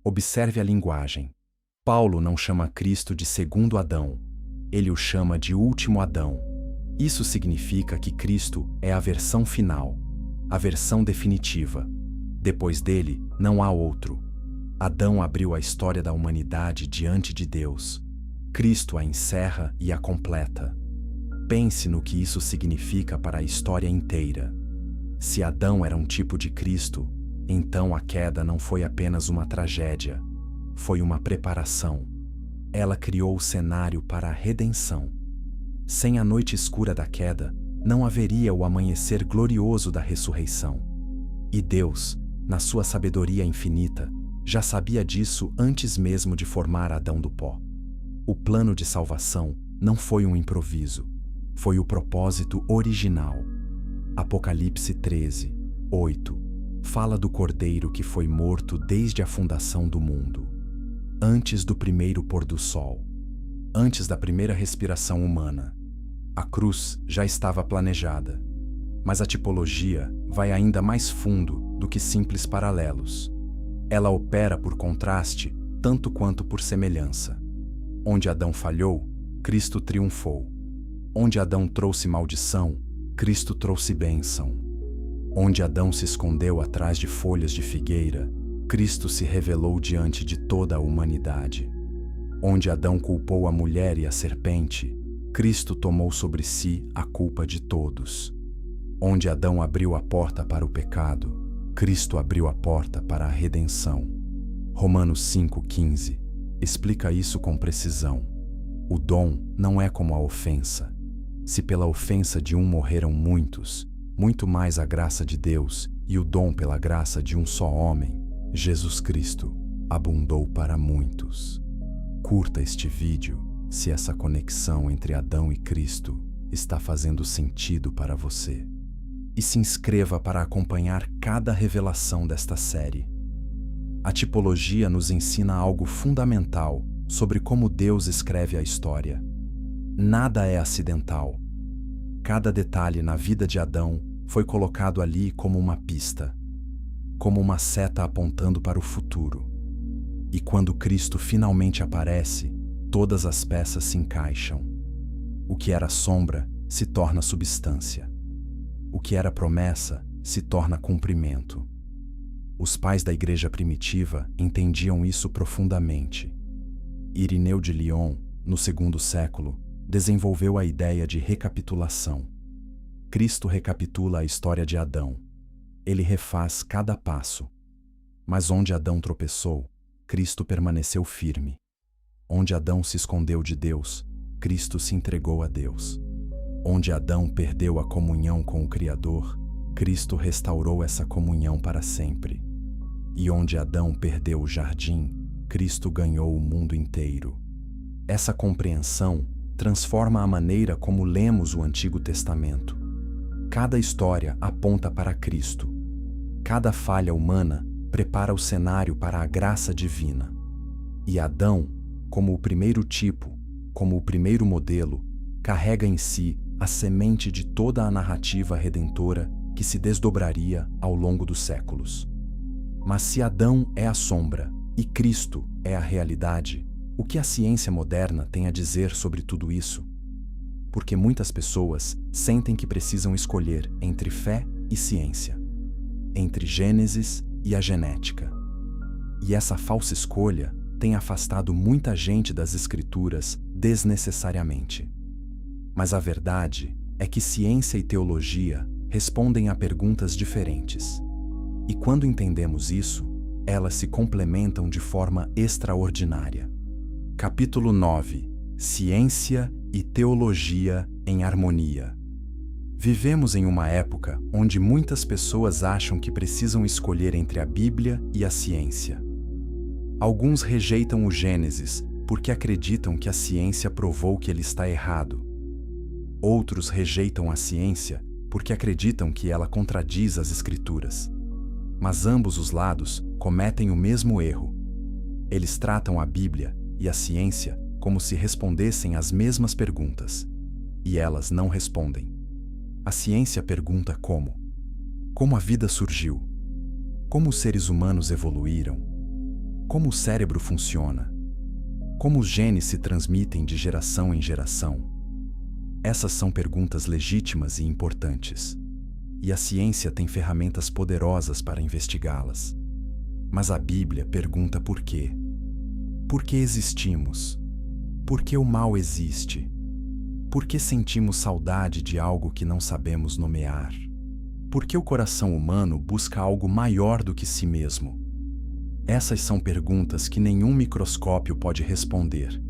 Observe a linguagem. Paulo não chama Cristo de segundo Adão. Ele o chama de último Adão. Isso significa que Cristo é a versão final, a versão definitiva. Depois dele, não há outro. Adão abriu a história da humanidade diante de Deus. Cristo a encerra e a completa. Pense no que isso significa para a história inteira. Se Adão era um tipo de Cristo, então a queda não foi apenas uma tragédia, foi uma preparação. Ela criou o cenário para a redenção. Sem a noite escura da queda, não haveria o amanhecer glorioso da ressurreição. E Deus, na sua sabedoria infinita, já sabia disso antes mesmo de formar Adão do pó. O plano de salvação não foi um improviso, foi o propósito original. Apocalipse 13:8 fala do Cordeiro que foi morto desde a fundação do mundo, antes do primeiro pôr do sol, antes da primeira respiração humana. A cruz já estava planejada, mas a tipologia vai ainda mais fundo do que simples paralelos. Ela opera por contraste tanto quanto por semelhança. Onde Adão falhou, Cristo triunfou. Onde Adão trouxe maldição, Cristo trouxe bênção. Onde Adão se escondeu atrás de folhas de figueira, Cristo se revelou diante de toda a humanidade. Onde Adão culpou a mulher e a serpente, Cristo tomou sobre si a culpa de todos. Onde Adão abriu a porta para o pecado, Cristo abriu a porta para a redenção. Romanos 5:15 explica isso com precisão. O dom não é como a ofensa. Se pela ofensa de um morreram muitos, muito mais a graça de Deus e o dom pela graça de um só homem, Jesus Cristo, abundou para muitos. Curta este vídeo se essa conexão entre Adão e Cristo está fazendo sentido para você. E se inscreva para acompanhar cada revelação desta série. A tipologia nos ensina algo fundamental sobre como Deus escreve a história. Nada é acidental. Cada detalhe na vida de Adão foi colocado ali como uma pista, como uma seta apontando para o futuro. E quando Cristo finalmente aparece, todas as peças se encaixam. O que era sombra se torna substância. O que era promessa se torna cumprimento. Os pais da igreja primitiva entendiam isso profundamente. Irineu de Lyon, no segundo século, desenvolveu a ideia de recapitulação. Cristo recapitula a história de Adão. Ele refaz cada passo. Mas onde Adão tropeçou, Cristo permaneceu firme. Onde Adão se escondeu de Deus, Cristo se entregou a Deus. Onde Adão perdeu a comunhão com o Criador, Cristo restaurou essa comunhão para sempre. E onde Adão perdeu o jardim, Cristo ganhou o mundo inteiro. Essa compreensão transforma a maneira como lemos o Antigo Testamento. Cada história aponta para Cristo. Cada falha humana prepara o cenário para a graça divina. E Adão, como o primeiro tipo, como o primeiro modelo, carrega em si a semente de toda a narrativa redentora que se desdobraria ao longo dos séculos. Mas se Adão é a sombra e Cristo é a realidade, o que a ciência moderna tem a dizer sobre tudo isso? Porque muitas pessoas sentem que precisam escolher entre fé e ciência, entre Gênesis e a genética. E essa falsa escolha tem afastado muita gente das Escrituras desnecessariamente. Mas a verdade é que ciência e teologia respondem a perguntas diferentes. E quando entendemos isso, elas se complementam de forma extraordinária. Capítulo 9. Ciência e teologia em harmonia. Vivemos em uma época onde muitas pessoas acham que precisam escolher entre a Bíblia e a ciência. Alguns rejeitam o Gênesis porque acreditam que a ciência provou que ele está errado. Outros rejeitam a ciência porque acreditam que ela contradiz as Escrituras. Mas ambos os lados cometem o mesmo erro. Eles tratam a Bíblia e a ciência como se respondessem às mesmas perguntas. E elas não respondem. A ciência pergunta como. Como a vida surgiu? Como os seres humanos evoluíram? Como o cérebro funciona? Como os genes se transmitem de geração em geração? Essas são perguntas legítimas e importantes. E a ciência tem ferramentas poderosas para investigá-las. Mas a Bíblia pergunta por quê. Por que existimos? Por que o mal existe? Por que sentimos saudade de algo que não sabemos nomear? Por que o coração humano busca algo maior do que si mesmo? Essas são perguntas que nenhum microscópio pode responder.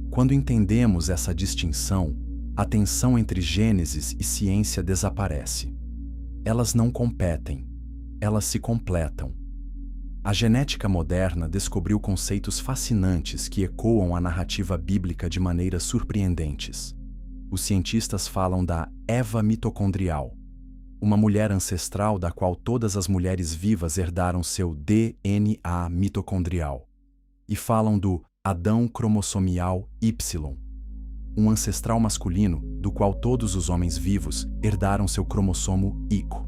Quando entendemos essa distinção, a tensão entre Gênesis e ciência desaparece. Elas não competem, elas se completam. A genética moderna descobriu conceitos fascinantes que ecoam a narrativa bíblica de maneiras surpreendentes. Os cientistas falam da Eva mitocondrial, uma mulher ancestral da qual todas as mulheres vivas herdaram seu DNA mitocondrial. E falam do Adão cromossomial Y, um ancestral masculino do qual todos os homens vivos herdaram seu cromossomo Y.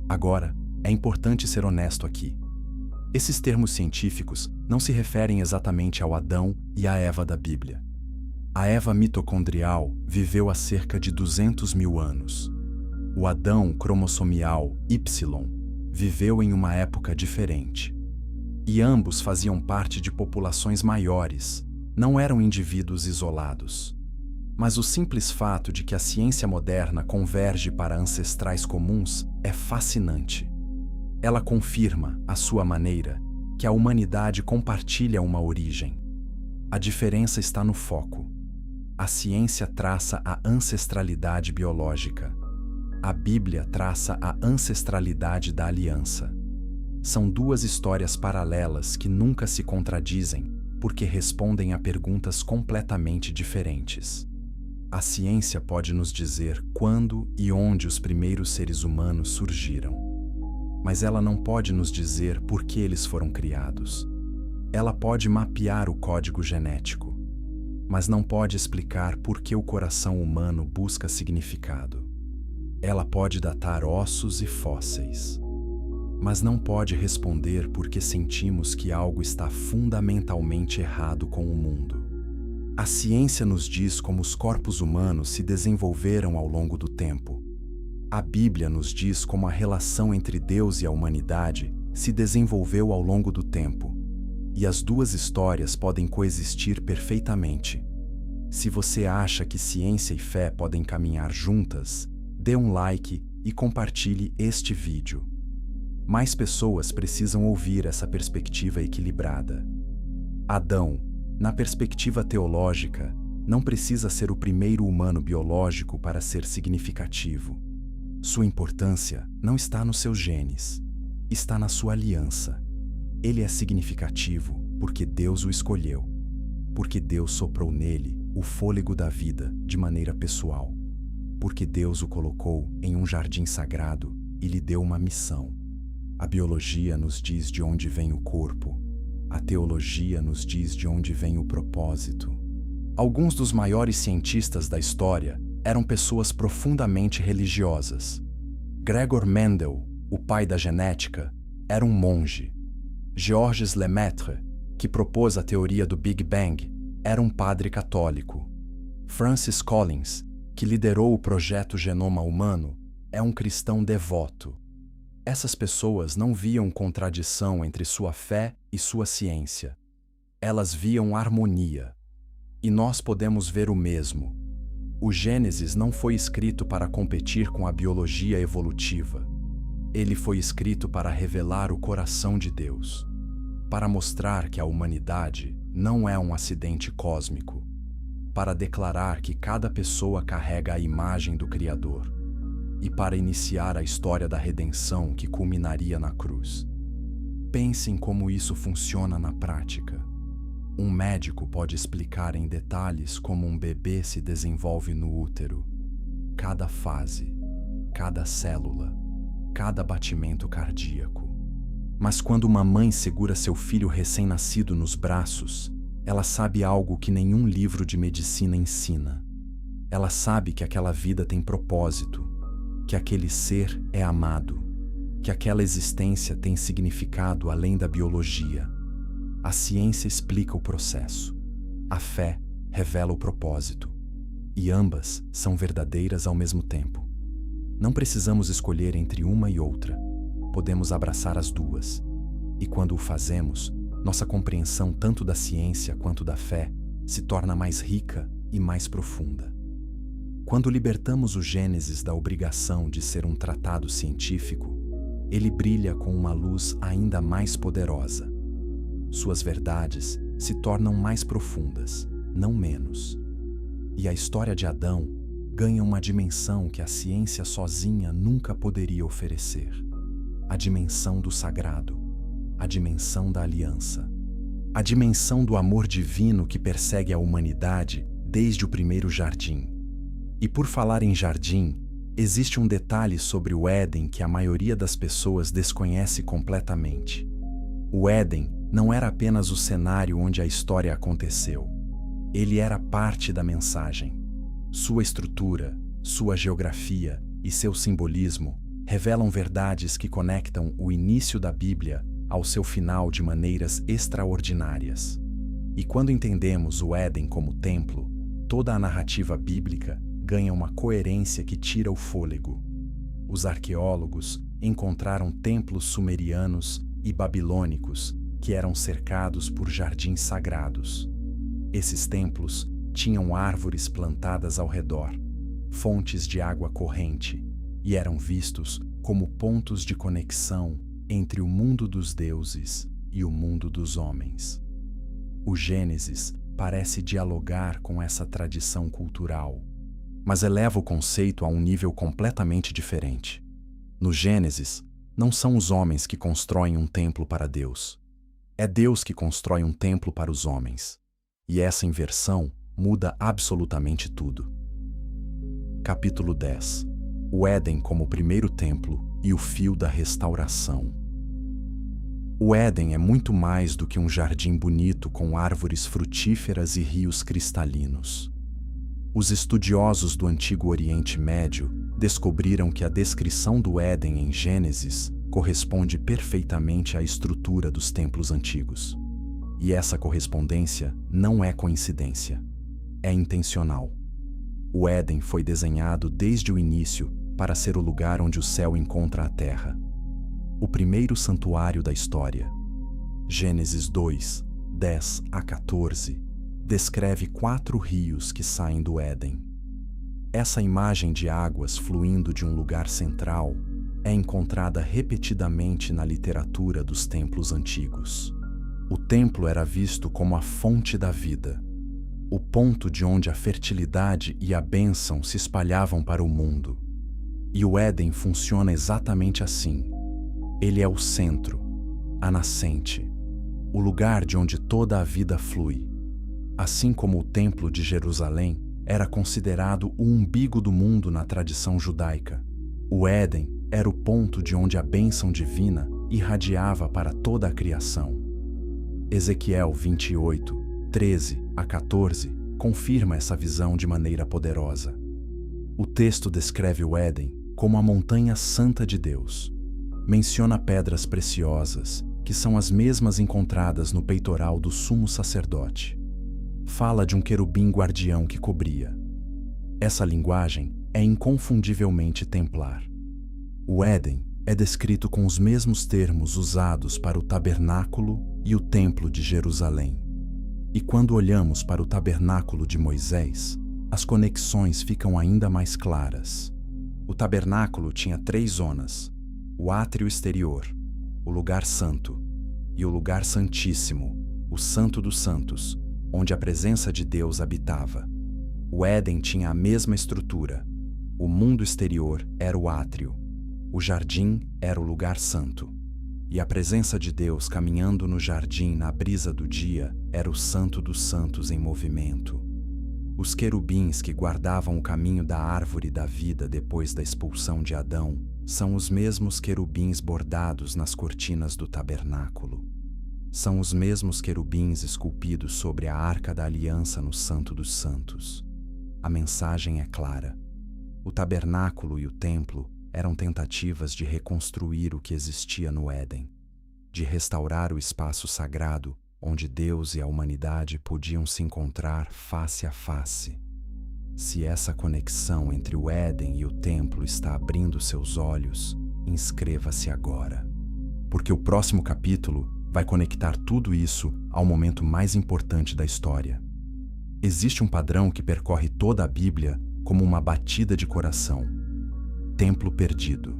Agora, é importante ser honesto aqui. Esses termos científicos não se referem exatamente ao Adão e à Eva da Bíblia. A Eva mitocondrial viveu há cerca de 200 mil anos. O Adão cromossomial Y viveu em uma época diferente. E ambos faziam parte de populações maiores, não eram indivíduos isolados. Mas o simples fato de que a ciência moderna converge para ancestrais comuns é fascinante. Ela confirma, à sua maneira, que a humanidade compartilha uma origem. A diferença está no foco. A ciência traça a ancestralidade biológica. A Bíblia traça a ancestralidade da aliança. São duas histórias paralelas que nunca se contradizem, porque respondem a perguntas completamente diferentes. A ciência pode nos dizer quando e onde os primeiros seres humanos surgiram. Mas ela não pode nos dizer por que eles foram criados. Ela pode mapear o código genético, mas não pode explicar por que o coração humano busca significado. Ela pode datar ossos e fósseis, mas não pode responder por que sentimos que algo está fundamentalmente errado com o mundo. A ciência nos diz como os corpos humanos se desenvolveram ao longo do tempo. A Bíblia nos diz como a relação entre Deus e a humanidade se desenvolveu ao longo do tempo. E as duas histórias podem coexistir perfeitamente. Se você acha que ciência e fé podem caminhar juntas, dê um like e compartilhe este vídeo. Mais pessoas precisam ouvir essa perspectiva equilibrada. Adão, na perspectiva teológica, não precisa ser o primeiro humano biológico para ser significativo. Sua importância não está nos seus genes, está na sua aliança. Ele é significativo porque Deus o escolheu, porque Deus soprou nele o fôlego da vida de maneira pessoal, porque Deus o colocou em um jardim sagrado e lhe deu uma missão. A biologia nos diz de onde vem o corpo, a teologia nos diz de onde vem o propósito. Alguns dos maiores cientistas da história eram pessoas profundamente religiosas. Gregor Mendel, o pai da genética, era um monge. Georges Lemaitre, que propôs a teoria do Big Bang, era um padre católico. Francis Collins, que liderou o projeto Genoma Humano, é um cristão devoto. Essas pessoas não viam contradição entre sua fé e sua ciência. Elas viam harmonia. E nós podemos ver o mesmo. O Gênesis não foi escrito para competir com a biologia evolutiva. Ele foi escrito para revelar o coração de Deus, para mostrar que a humanidade não é um acidente cósmico, para declarar que cada pessoa carrega a imagem do Criador e para iniciar a história da redenção que culminaria na cruz. Pensem como isso funciona na prática. Um médico pode explicar em detalhes como um bebê se desenvolve no útero. Cada fase, cada célula, cada batimento cardíaco. Mas quando uma mãe segura seu filho recém-nascido nos braços, ela sabe algo que nenhum livro de medicina ensina. Ela sabe que aquela vida tem propósito, que aquele ser é amado, que aquela existência tem significado além da biologia. A ciência explica o processo. A fé revela o propósito. E ambas são verdadeiras ao mesmo tempo. Não precisamos escolher entre uma e outra. Podemos abraçar as duas. E quando o fazemos, nossa compreensão tanto da ciência quanto da fé se torna mais rica e mais profunda. Quando libertamos o Gênesis da obrigação de ser um tratado científico, ele brilha com uma luz ainda mais poderosa. Suas verdades se tornam mais profundas, não menos. E a história de Adão ganha uma dimensão que a ciência sozinha nunca poderia oferecer. A dimensão do sagrado, a dimensão da aliança, a dimensão do amor divino que persegue a humanidade desde o primeiro jardim. E por falar em jardim, existe um detalhe sobre o Éden que a maioria das pessoas desconhece completamente. O Éden não era apenas o cenário onde a história aconteceu. Ele era parte da mensagem. Sua estrutura, sua geografia e seu simbolismo revelam verdades que conectam o início da Bíblia ao seu final de maneiras extraordinárias. E quando entendemos o Éden como templo, toda a narrativa bíblica ganha uma coerência que tira o fôlego. Os arqueólogos encontraram templos sumerianos e babilônicos que eram cercados por jardins sagrados. Esses templos tinham árvores plantadas ao redor, fontes de água corrente, e eram vistos como pontos de conexão entre o mundo dos deuses e o mundo dos homens. O Gênesis parece dialogar com essa tradição cultural, mas eleva o conceito a um nível completamente diferente. No Gênesis, não são os homens que constroem um templo para Deus. É Deus que constrói um templo para os homens. E essa inversão muda absolutamente tudo. Capítulo 10. O Éden como o primeiro templo e o fio da restauração. O Éden é muito mais do que um jardim bonito com árvores frutíferas e rios cristalinos. Os estudiosos do Antigo Oriente Médio descobriram que a descrição do Éden em Gênesis corresponde perfeitamente à estrutura dos templos antigos. E essa correspondência não é coincidência, é intencional. O Éden foi desenhado desde o início para ser o lugar onde o céu encontra a terra. O primeiro santuário da história. Gênesis 2, 10 a 14, descreve 4 rios que saem do Éden. Essa imagem de águas fluindo de um lugar central é encontrada repetidamente na literatura dos templos antigos. O templo era visto como a fonte da vida, o ponto de onde a fertilidade e a bênção se espalhavam para o mundo. E o Éden funciona exatamente assim. Ele é o centro, a nascente, o lugar de onde toda a vida flui. Assim como o Templo de Jerusalém era considerado o umbigo do mundo na tradição judaica, o Éden era o ponto de onde a bênção divina irradiava para toda a criação. Ezequiel 28, 13 a 14 confirma essa visão de maneira poderosa. O texto descreve o Éden como a montanha santa de Deus. Menciona pedras preciosas, que são as mesmas encontradas no peitoral do sumo sacerdote. Fala de um querubim guardião que cobria. Essa linguagem é inconfundivelmente templar. O Éden é descrito com os mesmos termos usados para o tabernáculo e o templo de Jerusalém. E quando olhamos para o tabernáculo de Moisés, as conexões ficam ainda mais claras. O tabernáculo tinha 3 zonas: o átrio exterior, o lugar santo e o lugar santíssimo, o Santo dos Santos, onde a presença de Deus habitava. O Éden tinha a mesma estrutura. O mundo exterior era o átrio, o jardim era o lugar santo, e a presença de Deus caminhando no jardim na brisa do dia era o Santo dos Santos em movimento. Os querubins que guardavam o caminho da árvore da vida depois da expulsão de Adão são os mesmos querubins bordados nas cortinas do tabernáculo. São os mesmos querubins esculpidos sobre a Arca da Aliança no Santo dos Santos. A mensagem é clara. O tabernáculo e o templo eram tentativas de reconstruir o que existia no Éden, de restaurar o espaço sagrado onde Deus e a humanidade podiam se encontrar face a face. Se essa conexão entre o Éden e o templo está abrindo seus olhos, inscreva-se agora, porque o próximo capítulo vai conectar tudo isso ao momento mais importante da história. Existe um padrão que percorre toda a Bíblia como uma batida de coração. Templo perdido,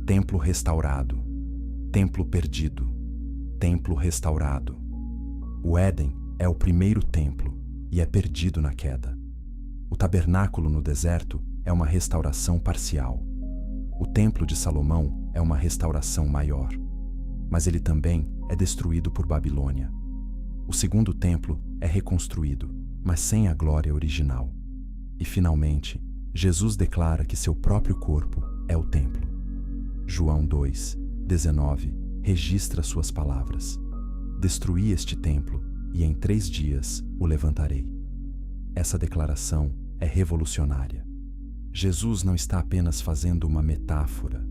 templo restaurado, templo perdido, templo restaurado. O Éden é o primeiro templo e é perdido na queda. O tabernáculo no deserto é uma restauração parcial. O templo de Salomão é uma restauração maior, mas ele também é destruído por Babilônia. O segundo templo é reconstruído, mas sem a glória original. E finalmente, Jesus declara que seu próprio corpo é o templo. João 2, 19 registra suas palavras: destruí este templo e em 3 dias o levantarei. Essa declaração é revolucionária. Jesus não está apenas fazendo uma metáfora.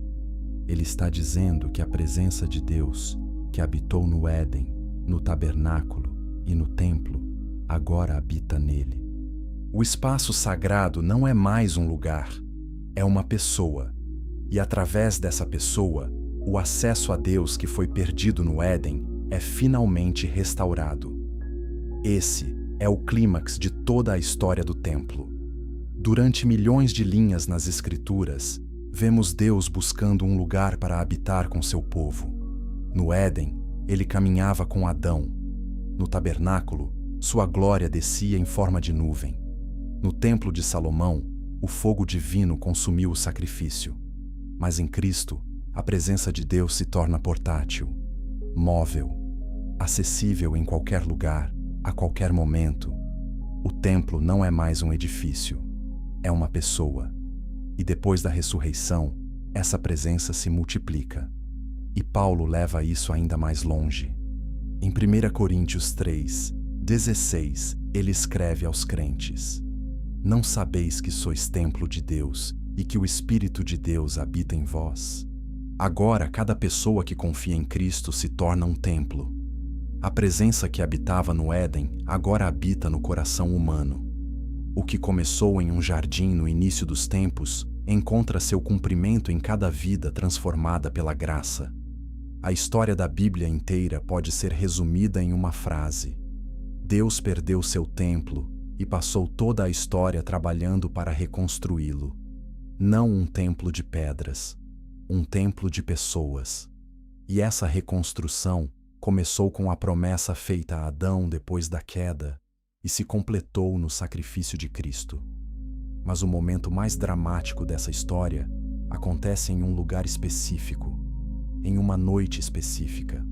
Ele está dizendo que a presença de Deus, que habitou no Éden, no tabernáculo e no templo, agora habita nele. O espaço sagrado não é mais um lugar, é uma pessoa. E através dessa pessoa, o acesso a Deus que foi perdido no Éden é finalmente restaurado. Esse é o clímax de toda a história do templo. Durante milhões de linhas nas Escrituras, vemos Deus buscando um lugar para habitar com seu povo. No Éden, ele caminhava com Adão. No tabernáculo, sua glória descia em forma de nuvem. No templo de Salomão, o fogo divino consumiu o sacrifício. Mas em Cristo, a presença de Deus se torna portátil, móvel, acessível em qualquer lugar, a qualquer momento. O templo não é mais um edifício, é uma pessoa. E depois da ressurreição, essa presença se multiplica. E Paulo leva isso ainda mais longe. Em 1 Coríntios 3, 16, ele escreve aos crentes: não sabeis que sois templo de Deus e que o Espírito de Deus habita em vós? Agora, cada pessoa que confia em Cristo se torna um templo. A presença que habitava no Éden agora habita no coração humano. O que começou em um jardim no início dos tempos encontra seu cumprimento em cada vida transformada pela graça. A história da Bíblia inteira pode ser resumida em uma frase: Deus perdeu seu templo e passou toda a história trabalhando para reconstruí-lo. Não um templo de pedras, um templo de pessoas. E essa reconstrução começou com a promessa feita a Adão depois da queda e se completou no sacrifício de Cristo. Mas o momento mais dramático dessa história acontece em um lugar específico, em uma noite específica,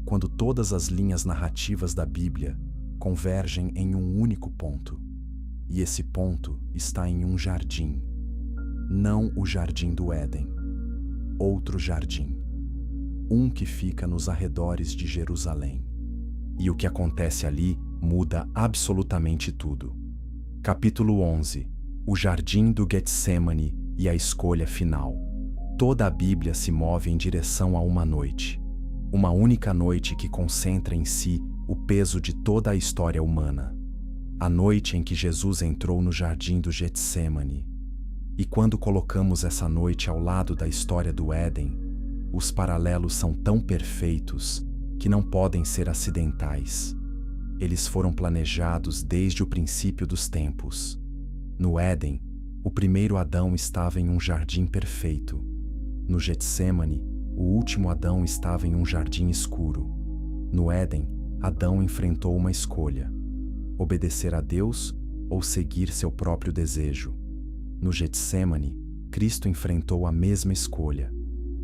quando todas as linhas narrativas da Bíblia convergem em um único ponto. E esse ponto está em um jardim. Não o jardim do Éden, outro jardim. Um que fica nos arredores de Jerusalém. E o que acontece ali muda absolutamente tudo. Capítulo 11. O Jardim do Getsêmani e a escolha final. Toda a Bíblia se move em direção a uma noite. Uma única noite que concentra em si o peso de toda a história humana. A noite em que Jesus entrou no Jardim do Getsêmani. E quando colocamos essa noite ao lado da história do Éden, os paralelos são tão perfeitos que não podem ser acidentais. Eles foram planejados desde o princípio dos tempos. No Éden, o primeiro Adão estava em um jardim perfeito. No Getsêmani, o último Adão estava em um jardim escuro. No Éden, Adão enfrentou uma escolha: obedecer a Deus ou seguir seu próprio desejo. No Getsêmani, Cristo enfrentou a mesma escolha: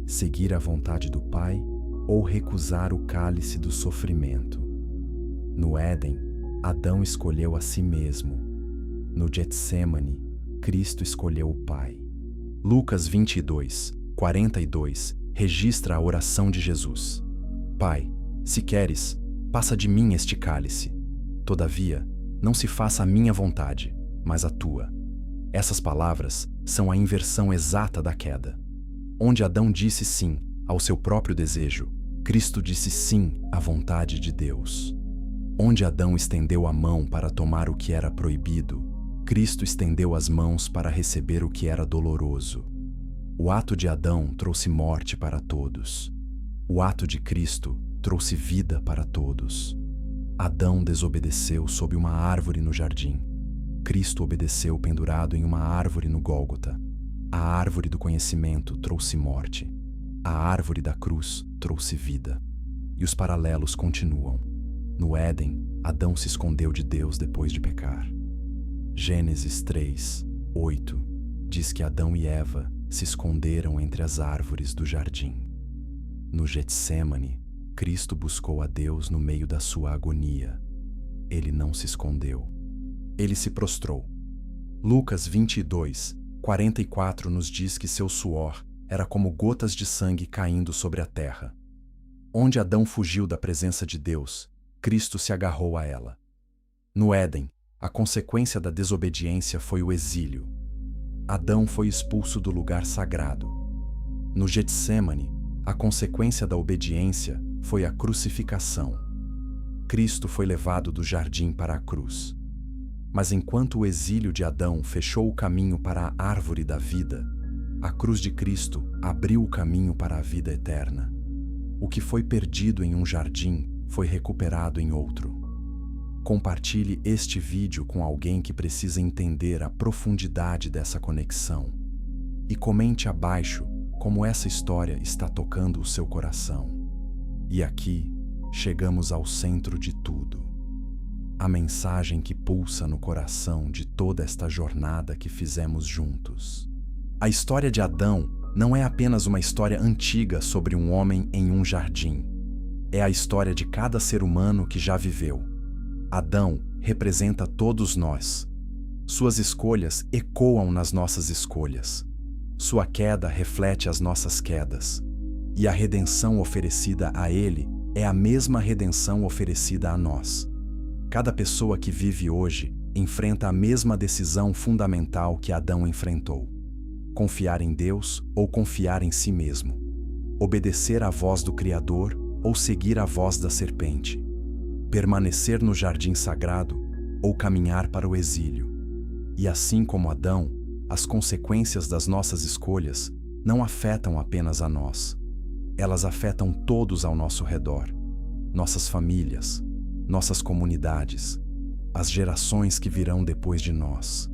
seguir a vontade do Pai ou recusar o cálice do sofrimento. No Éden, Adão escolheu a si mesmo. No Getsêmani, Cristo escolheu o Pai. Lucas 22, 42 registra a oração de Jesus: Pai, se queres, passa de mim este cálice. Todavia, não se faça a minha vontade, mas a tua. Essas palavras são a inversão exata da queda. Onde Adão disse sim ao seu próprio desejo, Cristo disse sim à vontade de Deus. Onde Adão estendeu a mão para tomar o que era proibido, Cristo estendeu as mãos para receber o que era doloroso. O ato de Adão trouxe morte para todos. O ato de Cristo trouxe vida para todos. Adão desobedeceu sob uma árvore no jardim. Cristo obedeceu pendurado em uma árvore no Gólgota. A árvore do conhecimento trouxe morte. A árvore da cruz trouxe vida. E os paralelos continuam. No Éden, Adão se escondeu de Deus depois de pecar. Gênesis 3, 8 diz que Adão e Eva se esconderam entre as árvores do jardim. No Getsêmani, Cristo buscou a Deus no meio da sua agonia. Ele não se escondeu. Ele se prostrou. Lucas 22, 44 nos diz que seu suor era como gotas de sangue caindo sobre a terra. Onde Adão fugiu da presença de Deus, Cristo se agarrou a ela. No Éden, a consequência da desobediência foi o exílio. Adão foi expulso do lugar sagrado. No Getsêmani, a consequência da obediência foi a crucificação. Cristo foi levado do jardim para a cruz. Mas enquanto o exílio de Adão fechou o caminho para a árvore da vida, a cruz de Cristo abriu o caminho para a vida eterna. O que foi perdido em um jardim foi recuperado em outro. Compartilhe este vídeo com alguém que precisa entender a profundidade dessa conexão. E comente abaixo como essa história está tocando o seu coração. E aqui chegamos ao centro de tudo. A mensagem que pulsa no coração de toda esta jornada que fizemos juntos. A história de Adão não é apenas uma história antiga sobre um homem em um jardim. É a história de cada ser humano que já viveu. Adão representa todos nós. Suas escolhas ecoam nas nossas escolhas. Sua queda reflete as nossas quedas. E a redenção oferecida a ele é a mesma redenção oferecida a nós. Cada pessoa que vive hoje enfrenta a mesma decisão fundamental que Adão enfrentou: confiar em Deus ou confiar em si mesmo, obedecer à voz do Criador ou seguir a voz da serpente, permanecer no jardim sagrado ou caminhar para o exílio. E assim como Adão, as consequências das nossas escolhas não afetam apenas a nós. Elas afetam todos ao nosso redor, nossas famílias, nossas comunidades. as gerações que virão depois de nós.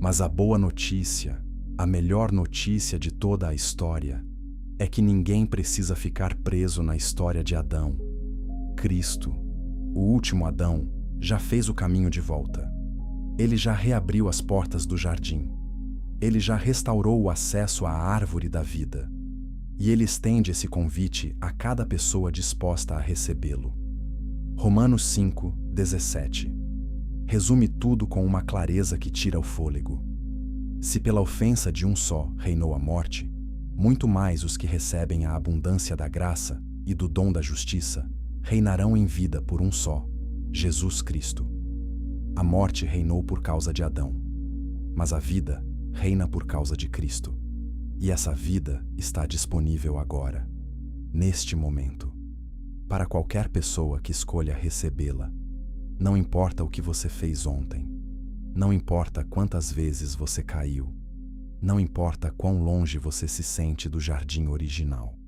Mas a boa notícia, a melhor notícia de toda a história, é que ninguém precisa ficar preso na história de Adão. Cristo, o último Adão, já fez o caminho de volta. Ele já reabriu as portas do jardim. Ele já restaurou o acesso à árvore da vida. E ele estende esse convite a cada pessoa disposta a recebê-lo. Romanos 5:17 resume tudo com uma clareza que tira o fôlego. Se pela ofensa de um só reinou a morte, muito mais os que recebem a abundância da graça e do dom da justiça reinarão em vida por um só, Jesus Cristo. A morte reinou por causa de Adão, mas a vida reina por causa de Cristo. E essa vida está disponível agora, neste momento, para qualquer pessoa que escolha recebê-la. Não importa o que você fez ontem, não importa quantas vezes você caiu, não importa quão longe você se sente do jardim original.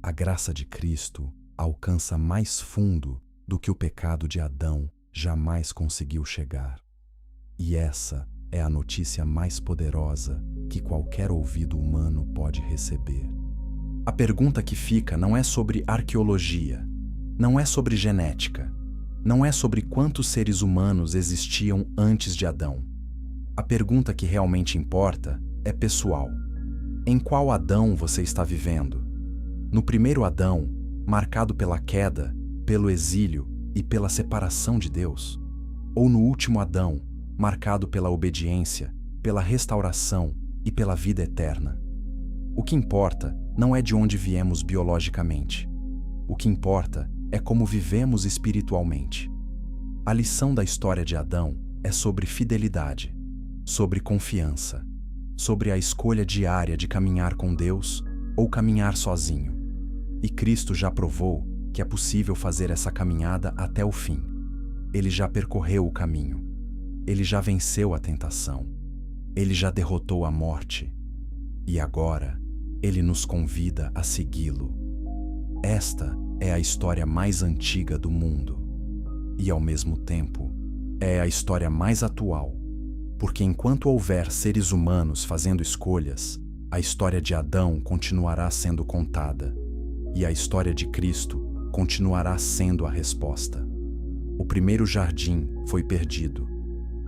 A graça de Cristo alcança mais fundo do que o pecado de Adão jamais conseguiu chegar. E essa é a notícia mais poderosa que qualquer ouvido humano pode receber. A pergunta que fica não é sobre arqueologia, não é sobre genética, não é sobre quantos seres humanos existiam antes de Adão. A pergunta que realmente importa é pessoal. Em qual Adão você está vivendo? No primeiro Adão, marcado pela queda, pelo exílio e pela separação de Deus? Ou no último Adão, marcado pela obediência, pela restauração e pela vida eterna? O que importa não é de onde viemos biologicamente. O que importa é como vivemos espiritualmente. A lição da história de Adão é sobre fidelidade, sobre confiança, sobre a escolha diária de caminhar com Deus ou caminhar sozinho. E Cristo já provou que é possível fazer essa caminhada até o fim. Ele já percorreu o caminho. Ele já venceu a tentação. Ele já derrotou a morte. E agora, ele nos convida a segui-lo. Esta é a história mais antiga do mundo. E, ao mesmo tempo, é a história mais atual. Porque enquanto houver seres humanos fazendo escolhas, a história de Adão continuará sendo contada. E a história de Cristo continuará sendo a resposta. O primeiro jardim foi perdido,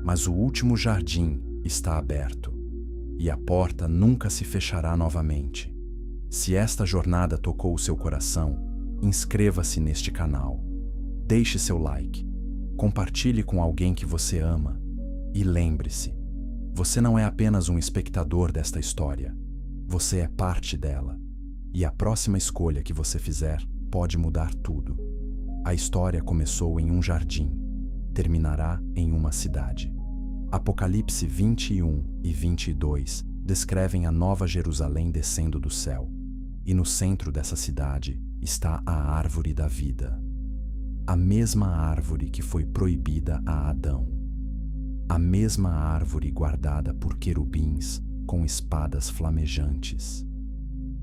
mas o último jardim está aberto. E a porta nunca se fechará novamente. Se esta jornada tocou o seu coração, inscreva-se neste canal. Deixe seu like. Compartilhe com alguém que você ama. E lembre-se, você não é apenas um espectador desta história. Você é parte dela. E a próxima escolha que você fizer pode mudar tudo. A história começou em um jardim, terminará em uma cidade. Apocalipse 21 e 22 descrevem a Nova Jerusalém descendo do céu. E no centro dessa cidade está a árvore da vida. A mesma árvore que foi proibida a Adão. A mesma árvore guardada por querubins com espadas flamejantes.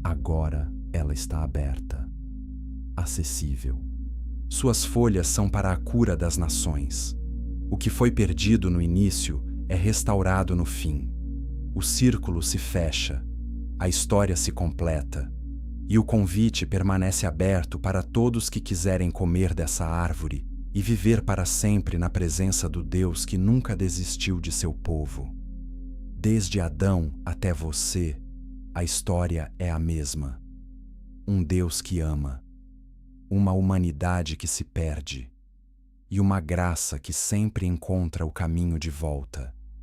Agora ela está aberta, acessível. Suas folhas são para a cura das nações. O que foi perdido no início é restaurado no fim. O círculo se fecha, a história se completa, e o convite permanece aberto para todos que quiserem comer dessa árvore e viver para sempre na presença do Deus que nunca desistiu de seu povo. Desde Adão até você, a história é a mesma. Um Deus que ama, uma humanidade que se perde e uma graça que sempre encontra o caminho de volta.